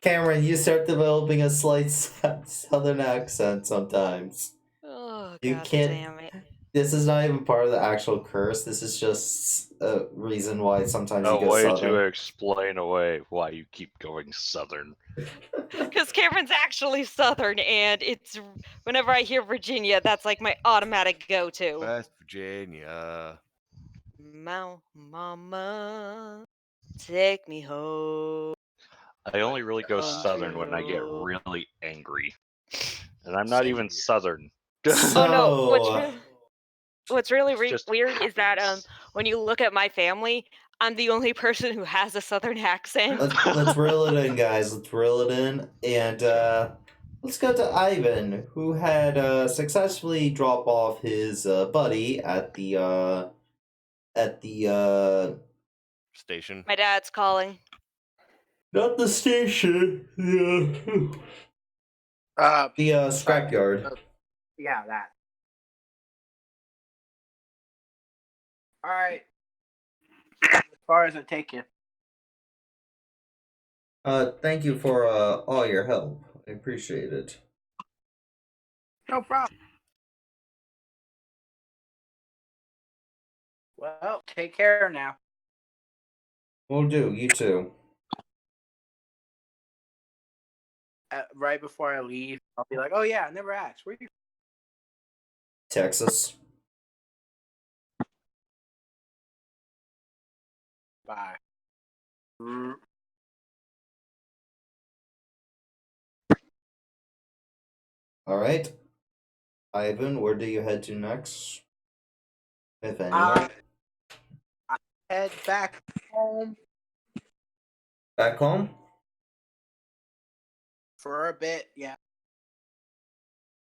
Cameron, you start developing a slight southern accent sometimes. Oh, You God can't. damn it. This is not even part of the actual curse. This is just a reason why sometimes A you go way southern. to explain away why you keep going southern. Because Cameron's actually Southern, and it's whenever I hear Virginia, that's like my automatic go-to. West Virginia. Mama, take me home. I only really go Country southern when I get road. really angry. And I'm not Same even here. southern. Oh no! So, What's really Just weird is that happens. when you look at my family, I'm the only person who has a Southern accent. let's reel it in, guys. Let's reel it in, and let's go to Ivan, who had successfully dropped off his buddy at the Station. My dad's calling. not the station, the scrapyard. Yeah, that. All right. As far as I take you. Thank you for all your help. I appreciate it. No problem. Well, take care now. Will do. You too. Right before I leave, I'll be like, "Oh yeah, I never asked. Where you?" Texas. Bye. All right, Ivan. Where do you head to next? If anywhere. I head back home Back home. for a bit. Yeah,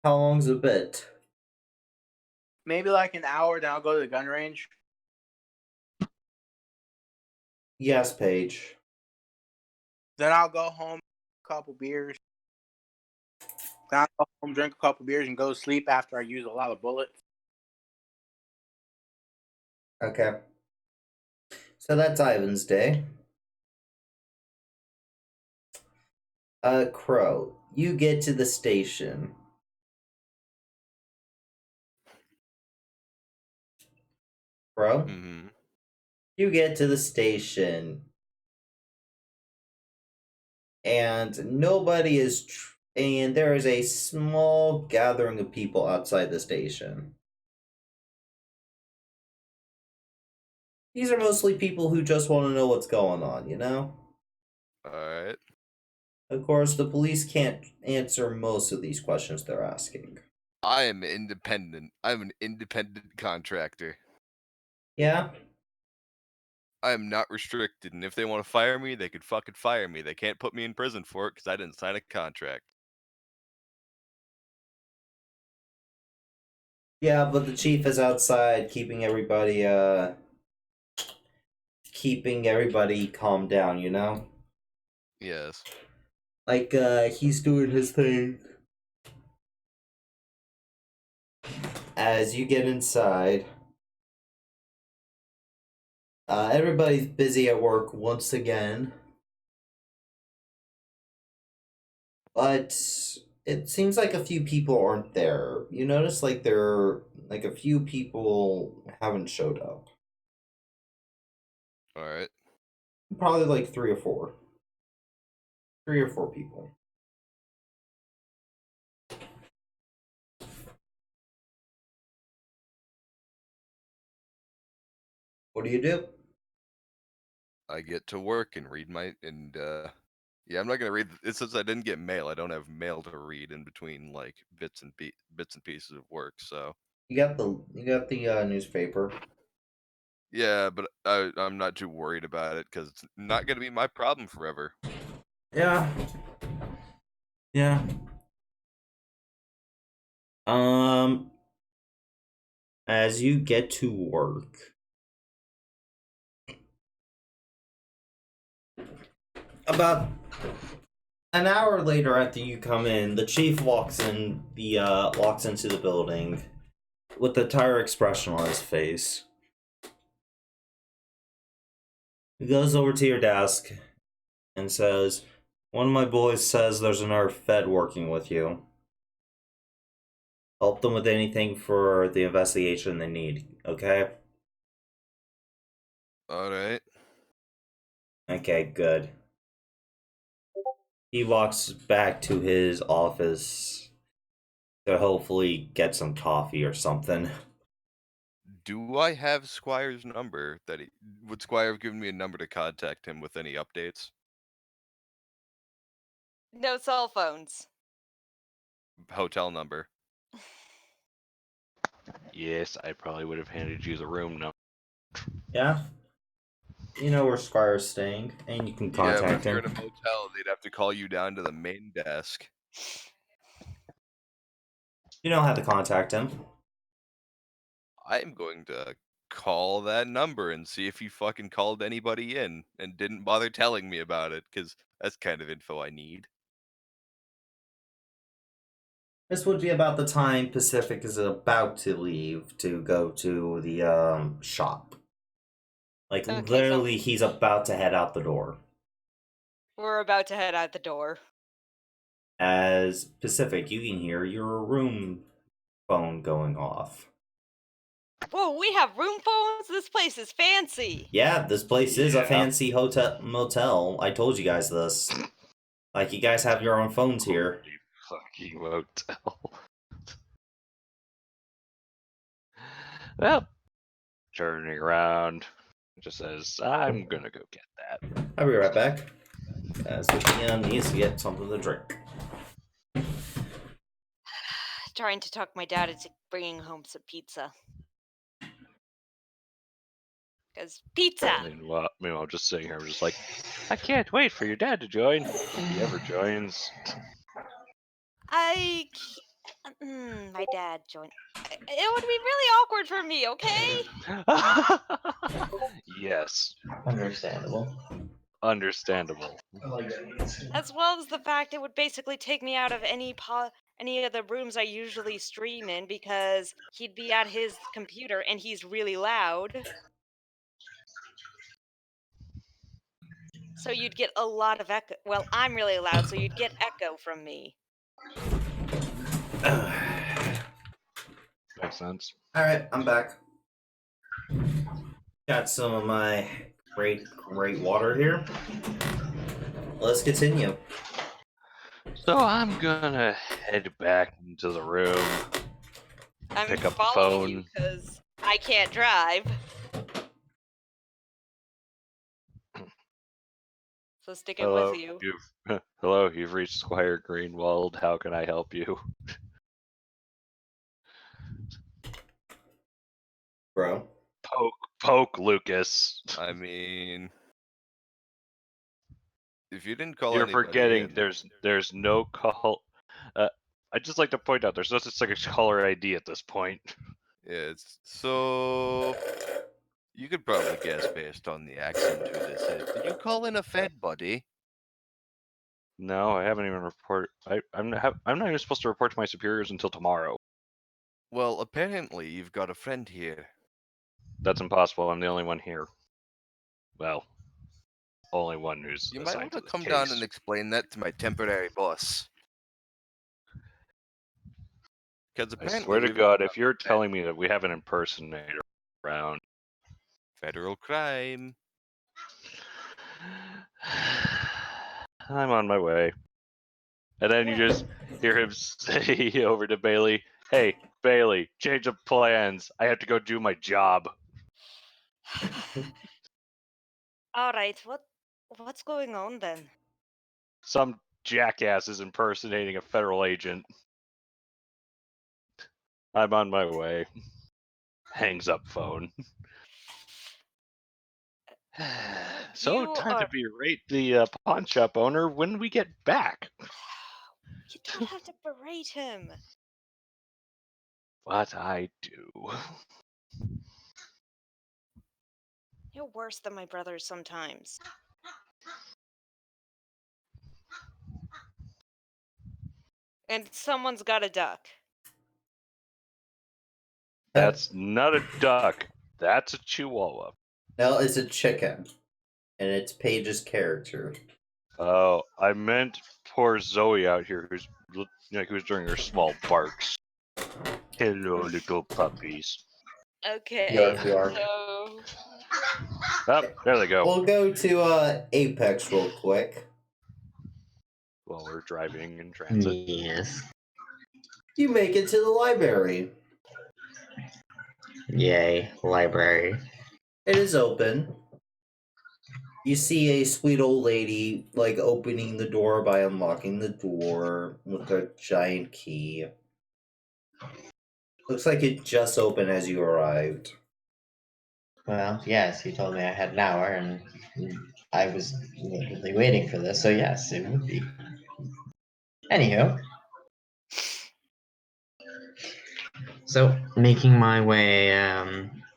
How long's a bit? maybe like an hour. Then I'll go to the gun range. Yes, Paige. Then I'll go home, a couple beers. Then I'll go home, drink a couple beers, and go to sleep after I use a lot of bullets. Okay. So that's Ivan's day. Crow, you get to the station. Crow, Mm-hmm. you get to the station. And nobody is. And there is a small gathering of people outside the station. These are mostly people who just want to know what's going on, you know? Alright. Of course, the police can't answer most of these questions they're asking. I am independent. I'm an independent contractor. Yeah? I am not restricted, and if they want to fire me, they could fucking fire me. They can't put me in prison for it because I didn't sign a contract. Yeah, but the chief is outside keeping everybody calmed down, you know? Yes. Like he's doing his thing. As you get inside, everybody's busy at work once again. But it seems like a few people aren't there. You notice like a few people haven't showed up. Alright. Probably like 3 or 4 people. What do you do? I get to work and read yeah, I'm not gonna read it since I didn't get mail. I don't have mail to read in between like bits and pieces of work. So You got the newspaper. yeah, but I'm not too worried about it because it's not gonna be my problem forever. Yeah. Yeah. As you get to work, about an hour later after you come in, the chief walks into the building with a tired expression on his face. He goes over to your desk and says, "One of my boys says there's another Fed working with you. Help them with anything for the investigation they need, okay? Alright. Okay, good. He walks back to his office to hopefully get some coffee or something. Do I have Squire's number? Would Squire have given me a number to contact him with any updates? No cell phones. Hotel number. Yes, I probably would have handed you the room number. Yeah? You know where Squire's staying, and you can Yeah, but contact if you're him. in a motel, they'd have to call you down to the main desk. You know how to contact him. I'm going to call that number and see if he fucking called anybody in and didn't bother telling me about it, because that's kind of info I need. This would be about the time Pacific is about to leave to go to the shop. Like, Okay, so- literally, he's about to head out the door. We're about to head out the door. As Pacific, you can hear your room phone going off. Whoa, we have room phones? This place is fancy. Yeah, this place is a Yeah. fancy motel. I told you guys this. Like, you guys have your own phones here. Holy fucking motel. Well, turning around, it just says, I'm gonna go get that. I'll be right back. As the PM needs to get something to drink. Trying to talk my dad into bringing home some pizza. Because pizza! Meanwhile, just sitting here, I'm just like, I can't wait for your dad to join. If he ever joins. My dad joined. It would be really awkward for me, okay? Yes, Understandable. understandable. As well as the fact it would basically take me out of any of the rooms I usually stream in because he'd be at his computer and he's really loud. So you'd get a lot of echo. Well, I'm really loud, so you'd get echo from me. Makes sense. Alright, I'm back. Got some of my great water here. Let's continue. So I'm gonna head back into the room, I'm pick up the following you phone. because I can't drive. So sticking with you. Hello, you've reached Squire Greenwald. How can I help you? Bro. Poke, Lucas. I mean, if you didn't call You're anybody forgetting in, there's no call. I'd just like to point out there's no such thing as caller ID at this point. yeah, so you could probably guess based on the accent who this is. Did you call in a Fed, buddy? No, I haven't even reported. I'm not even supposed to report to my superiors until tomorrow. Well, apparently you've got a friend here. That's impossible. I'm the only one here. Well, only one who's You might assigned want to to this come case. down and explain that to my temporary boss. Because I apparently swear to we've God, got if you're telling me that we have an impersonator around, federal crime. I'm on my way. And then you just hear him say over to Bailey, "Hey, Bailey, change of plans. I have to go do my job." All right, what's going on then? Some jackass is impersonating a federal agent. I'm on my way. Hangs up phone. So, You time to are- berate the pawn shop owner when we get back. You don't have to berate him. What I do. You're worse than my brother sometimes. And someone's got a duck. That's not a duck. That's a chihuahua. No, it's a chicken. And it's Paige's character. Oh, I meant poor Zoe out here who's doing her small barks. Hello, little puppies. Okay, Yark, yark. so Oh, there they go. We'll go to Apex real quick. While we're driving in transit. Yes. You make it to the library. Yay, library. It is open. You see a sweet old lady, like, opening the door by unlocking the door with a giant key. Looks like it just opened as you arrived. Well, yes, you told me I had an hour, and I was literally waiting for this, so yes, it would be. Anywho. So, making my way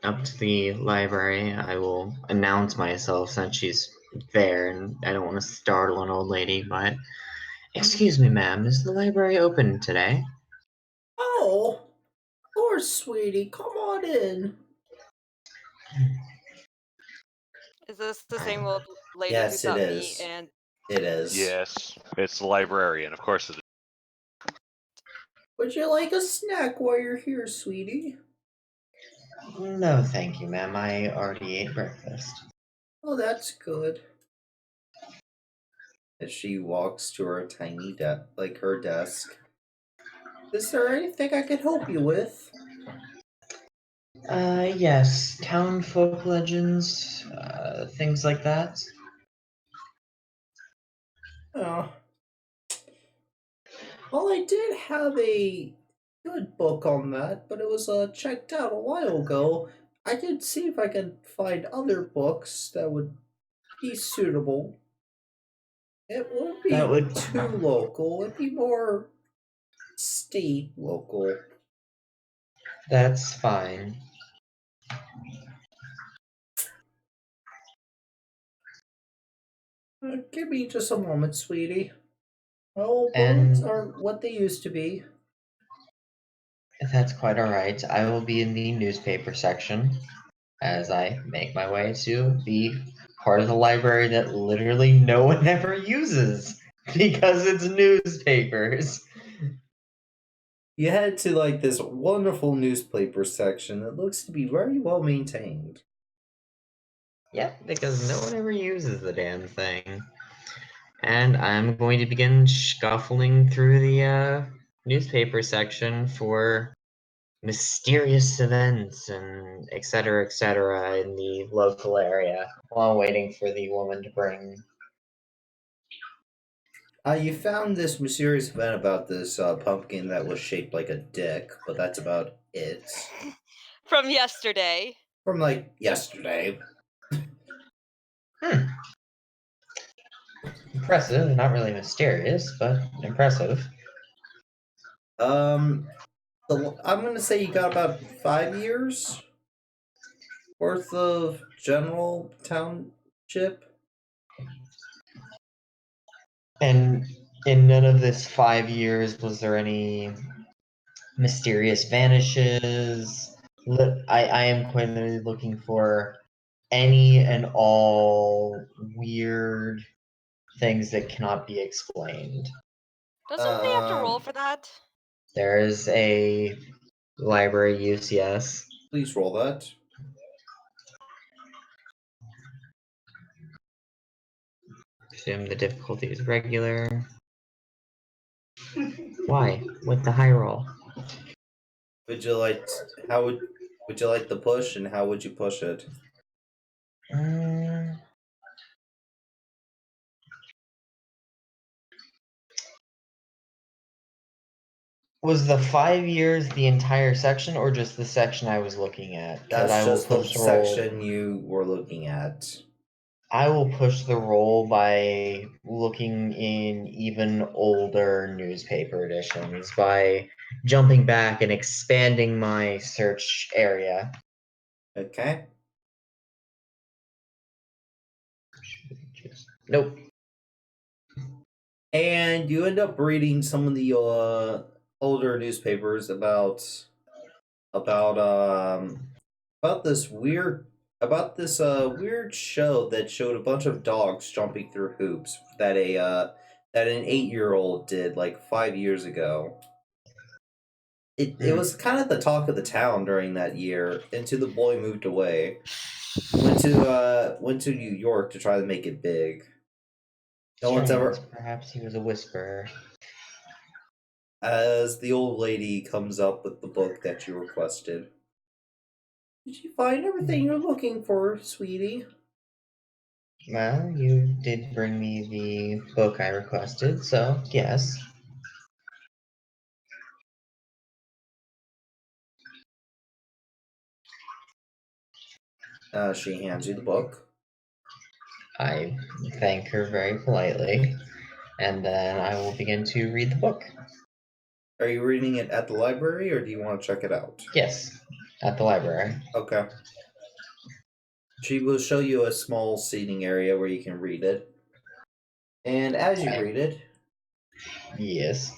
up to the library, I will announce myself since she's there, and I don't want to startle an old lady, but excuse me, ma'am, is the library open today? Oh, of course, sweetie. Come on in. is this the same old lady who Yes, it got me is. and It is. Yes, it's the librarian. Of course it is. Would you like a snack while you're here, sweetie? No, thank you, ma'am. I already ate breakfast. Oh, that's good. As she walks to her tiny her desk. Is there anything I can help you with? Yes, town folk legends, things like that. Oh. Well, I did have a good book on that, but it was checked out a while ago. I could see if I could find other books that would be suitable. It wouldn't That be would. too local. It'd be more state local. That's fine. Give me just a moment, sweetie. Oh, books And aren't what they used to be. that's quite alright. I will be in the newspaper section as I make my way to the part of the library that literally no one ever uses because it's newspapers. You head to like this wonderful newspaper section that looks to be very well maintained. Yep, because no one ever uses the damn thing. And I'm going to begin scuffling through the newspaper section for mysterious events and et cetera, in the local area while waiting for the woman to bring. You found this mysterious event about this pumpkin that was shaped like a dick, but that's about it. from yesterday. From like yesterday. Impressive, not really mysterious, but impressive. I'm gonna say you got about 5 years worth of general township. And in none of this 5 years was there any mysterious vanishes. I am quite literally looking for any and all weird things that cannot be explained. Doesn't we have to roll for that? There is a library use, yes. Please roll that. Assume the difficulty is regular. Why? With the high roll? Would you like? Would you like the push, and how would you push it? Was the 5 years the entire section, or just the section I was looking at? Because That's I will just the push the roll. section you were looking at. I will push the roll by looking in even older newspaper editions, by jumping back and expanding my search area. Okay. Nope. And you end up reading some of the older newspapers about this weird show that showed a bunch of dogs jumping through hoops that an 8-year-old did like 5 years ago. It was kind of the talk of the town during that year until the boy moved away. Went to New York to try to make it big. No one's Strange. ever. Perhaps he was a whisperer. As the old lady comes up with the book that you requested. Did you find everything you're looking for, sweetie? Well, you did bring me the book I requested, so yes. She hands you the book. I thank her very politely, and then I will begin to read the book. Are you reading it at the library, or do you want to check it out? Yes, at the library. Okay. She will show you a small seating area where you can read it. And as you read it, Yes.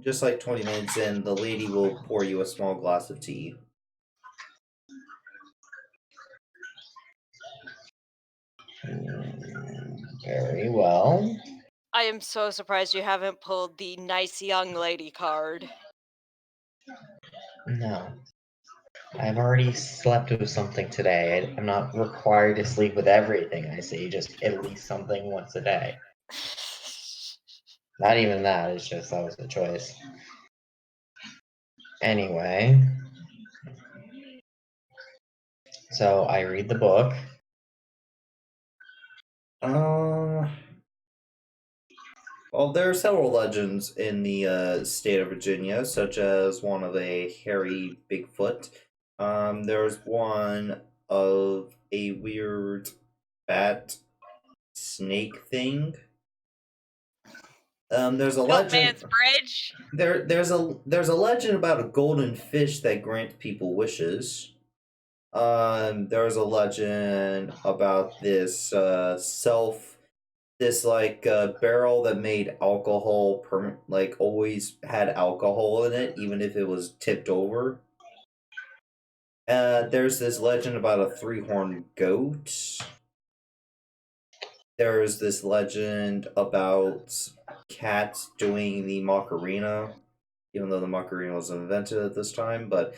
just like 20 minutes in, the lady will pour you a small glass of tea. Very well. I am so surprised you haven't pulled the nice young lady card. No. I've already slept with something today. I'm not required to sleep with everything I see, just at least something once a day. Not even that, it's just that was a choice. Anyway. So I read the book. Well, there are several legends in the state of Virginia, such as one of a hairy Bigfoot. There's one of a weird bat snake thing. There's a legend. Man's Bridge. There's a legend about a golden fish that grants people wishes. There's a legend about this barrel that made alcohol like always had alcohol in it, even if it was tipped over. There's this legend about a 3-horned goat. There's this legend about cats doing the Macarena, even though the Macarena was invented at this time. But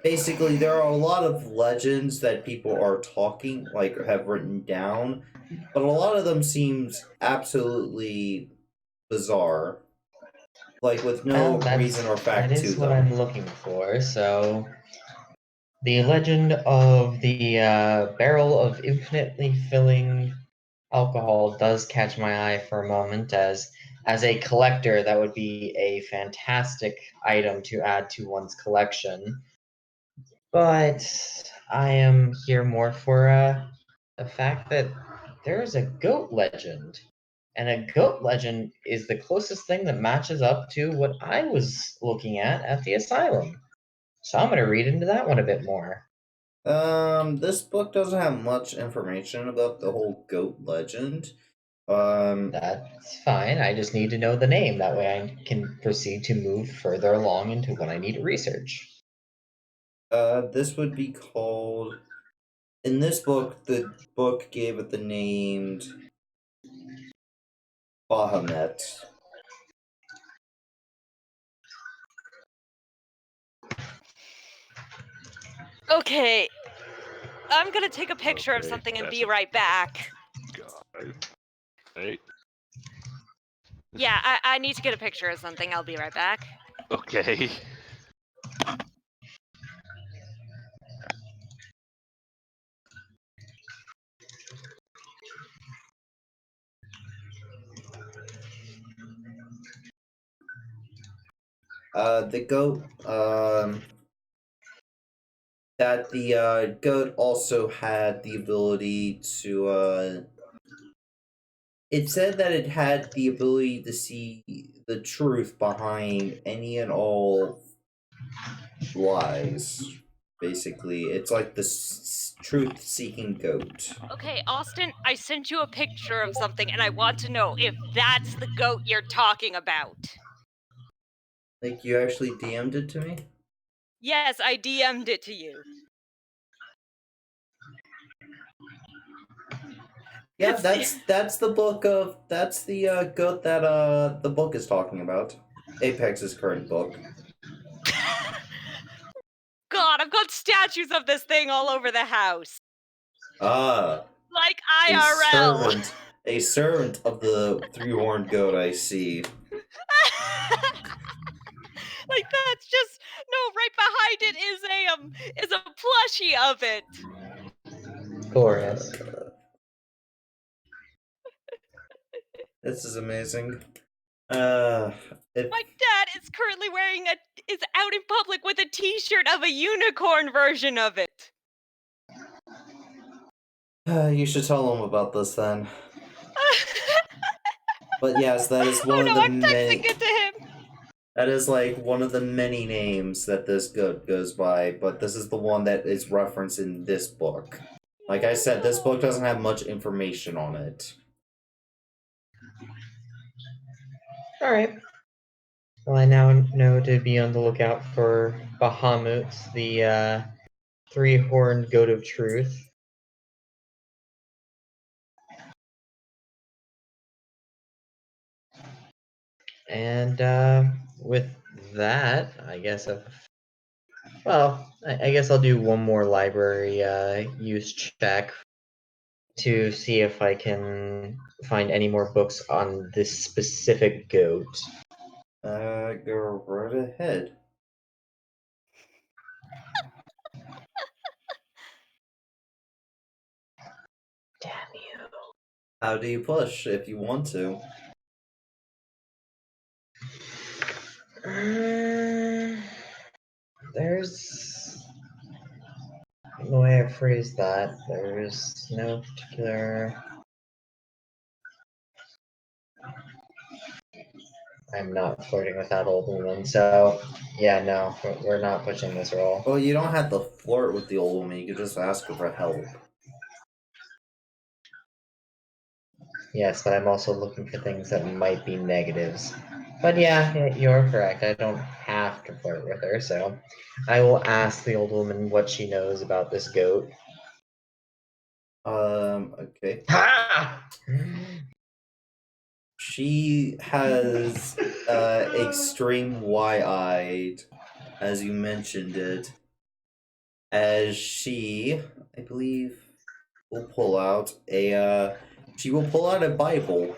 basically, there are a lot of legends that people are have written down, but a lot of them seems absolutely bizarre, like with no reason or fact that to is what them. I'm looking for. So, the legend of the barrel of infinitely filling alcohol does catch my eye for a moment. As a collector, that would be a fantastic item to add to one's collection. But I am here more for the fact that there is a goat legend. And a goat legend is the closest thing that matches up to what I was looking at the asylum. So I'm going to read into that one a bit more. This book doesn't have much information about the whole goat legend. That's fine. I just need to know the name. That way I can proceed to move further along into what I need to research. This would be called. In this book, the book gave it the name Bahamut. Okay. I'm gonna take a picture of Okay, something and that's be right back. God. Hey, Yeah, I need to get a picture of something. I'll be right back. okay. The goat, that the goat also had the ability to, it said that it had the ability to see the truth behind any and all lies. Basically, it's like the truth-seeking goat. Okay, Austin, I sent you a picture of something and I want to know if that's the goat you're talking about. Like, you actually DM'd it to me? Yes, I DM'd it to you. Yeah, It's that's the book of that's the goat that the book is talking about. Apex's current book. I've got statues of this thing all over the house. Ah, Like a IRL. servant of the three-horned goat, I see. Like that's just no. Right behind it is a plushie of it. Glorious. This is amazing. If My dad is currently is out in public with a T-shirt of a unicorn version of it. you should tell him about this then. But yes, that is one Oh of no, the I'm texting it to him. That is like one of the many names that this goat goes by, but this is the one that is referenced in this book. Like I said, this book doesn't have much information on it. Alright. Well, I now know to be on the lookout for Bahamut, the three-horned goat of truth. And with that, I guess I guess I'll do one more library use check to see if I can find any more books on this specific goat. Go right ahead. Damn you. How do you push if you want to? There's the way I phrased that. There's no particular. I'm not flirting with that old woman, so yeah, no, we're not pushing this roll. Well, you don't have to flirt with the old woman, you can just ask her for help. Yes, but I'm also looking for things that might be negatives. But yeah, you're correct. I don't have to flirt with her, so I will ask the old woman what she knows about this goat. Okay. Ha! She has extreme wide-eyed, as you mentioned it, as she, I believe, will pull out a Bible.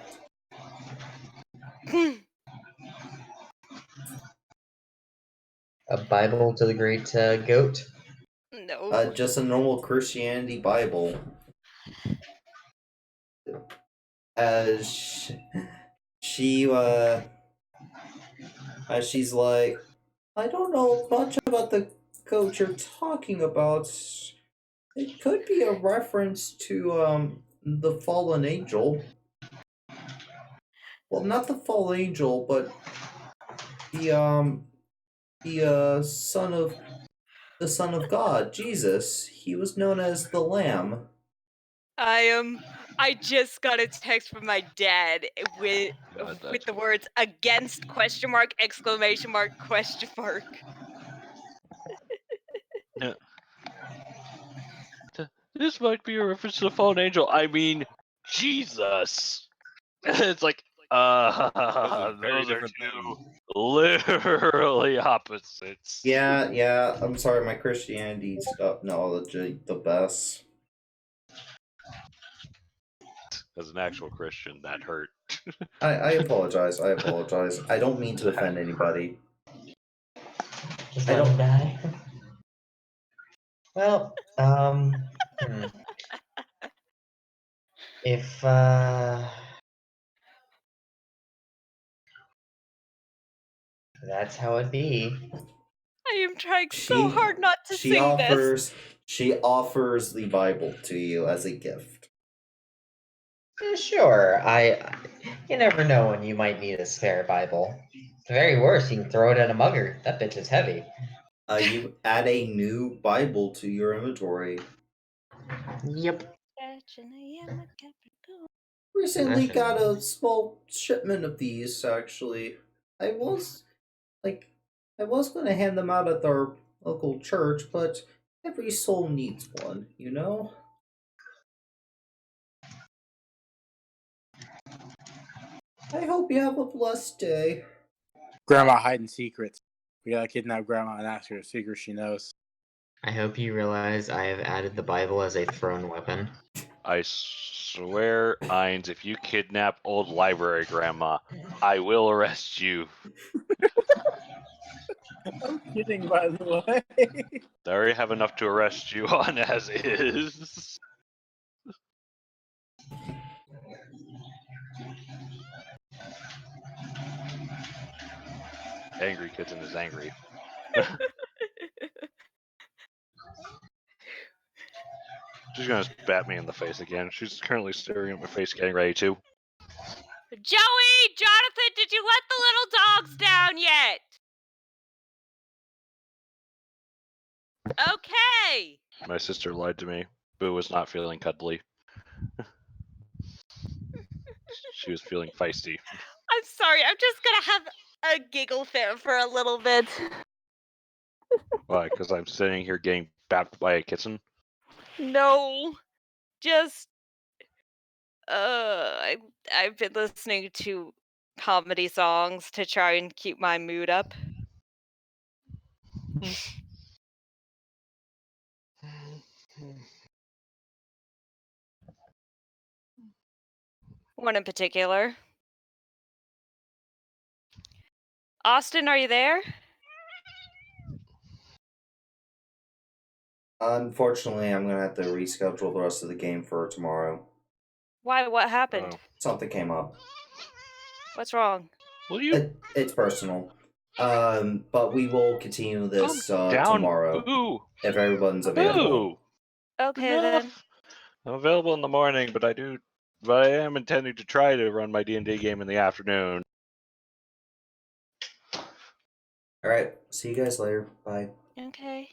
A Bible to the great goat. No. Just a normal Christianity Bible. As she as she's like, I don't know much about the goat you're talking about. It could be a reference to the fallen angel. Well, not the fallen angel, but the son of God, Jesus. He was known as the Lamb. I just got a text from my dad with God, with that's the words against question mark exclamation mark question mark. No. This might be a reference to the fallen angel. I mean, Jesus. It's like, Those are very those are different two things. literally opposites. Yeah. I'm sorry, my Christianity knowledge ain't the best. As an actual Christian, that hurt. I apologize. I don't mean to offend anybody. Just I let him don't. die. Well, if that's how it be. I am trying so hard not to sing this. She offers the Bible to you as a gift. Sure, you never know when you might need a spare Bible. At the very worst, you can throw it at a mugger. That bitch is heavy. You add a new Bible to your inventory. Yep. Recently got a small shipment of these, actually. I was going to hand them out at our local church, but every soul needs one, you know? I hope you have a blessed day. Grandma hiding secrets. We gotta kidnap Grandma and ask her a secret she knows. I hope you realize I have added the Bible as a thrown weapon. I swear, Ainz, if you kidnap old library grandma, I will arrest you. I'm kidding, by the way. I already have enough to arrest you on as is. Angry Kitten is angry. She's gonna bat me in the face again. She's currently staring at my face, getting ready to. Joey! Jonathan, did you let the little dogs down yet? Okay! My sister lied to me. Boo was not feeling cuddly. She was feeling feisty. I'm sorry, I'm just gonna have a giggle fit for a little bit. Why? Because I'm sitting here getting bapped by a kitten? No, just I've been listening to comedy songs to try and keep my mood up. One in particular. Austin, are you there? Unfortunately, I'm gonna have to reschedule the rest of the game for tomorrow. Why? What happened? Oh. Something came up. What's wrong? Will you It's personal. But we will continue this calm down, tomorrow Boo? if everyone's available. Boo! Okay Enough. then. I'm available in the morning, but I am intending to try to run my D&D game in the afternoon. All right. See you guys later. Bye. Okay.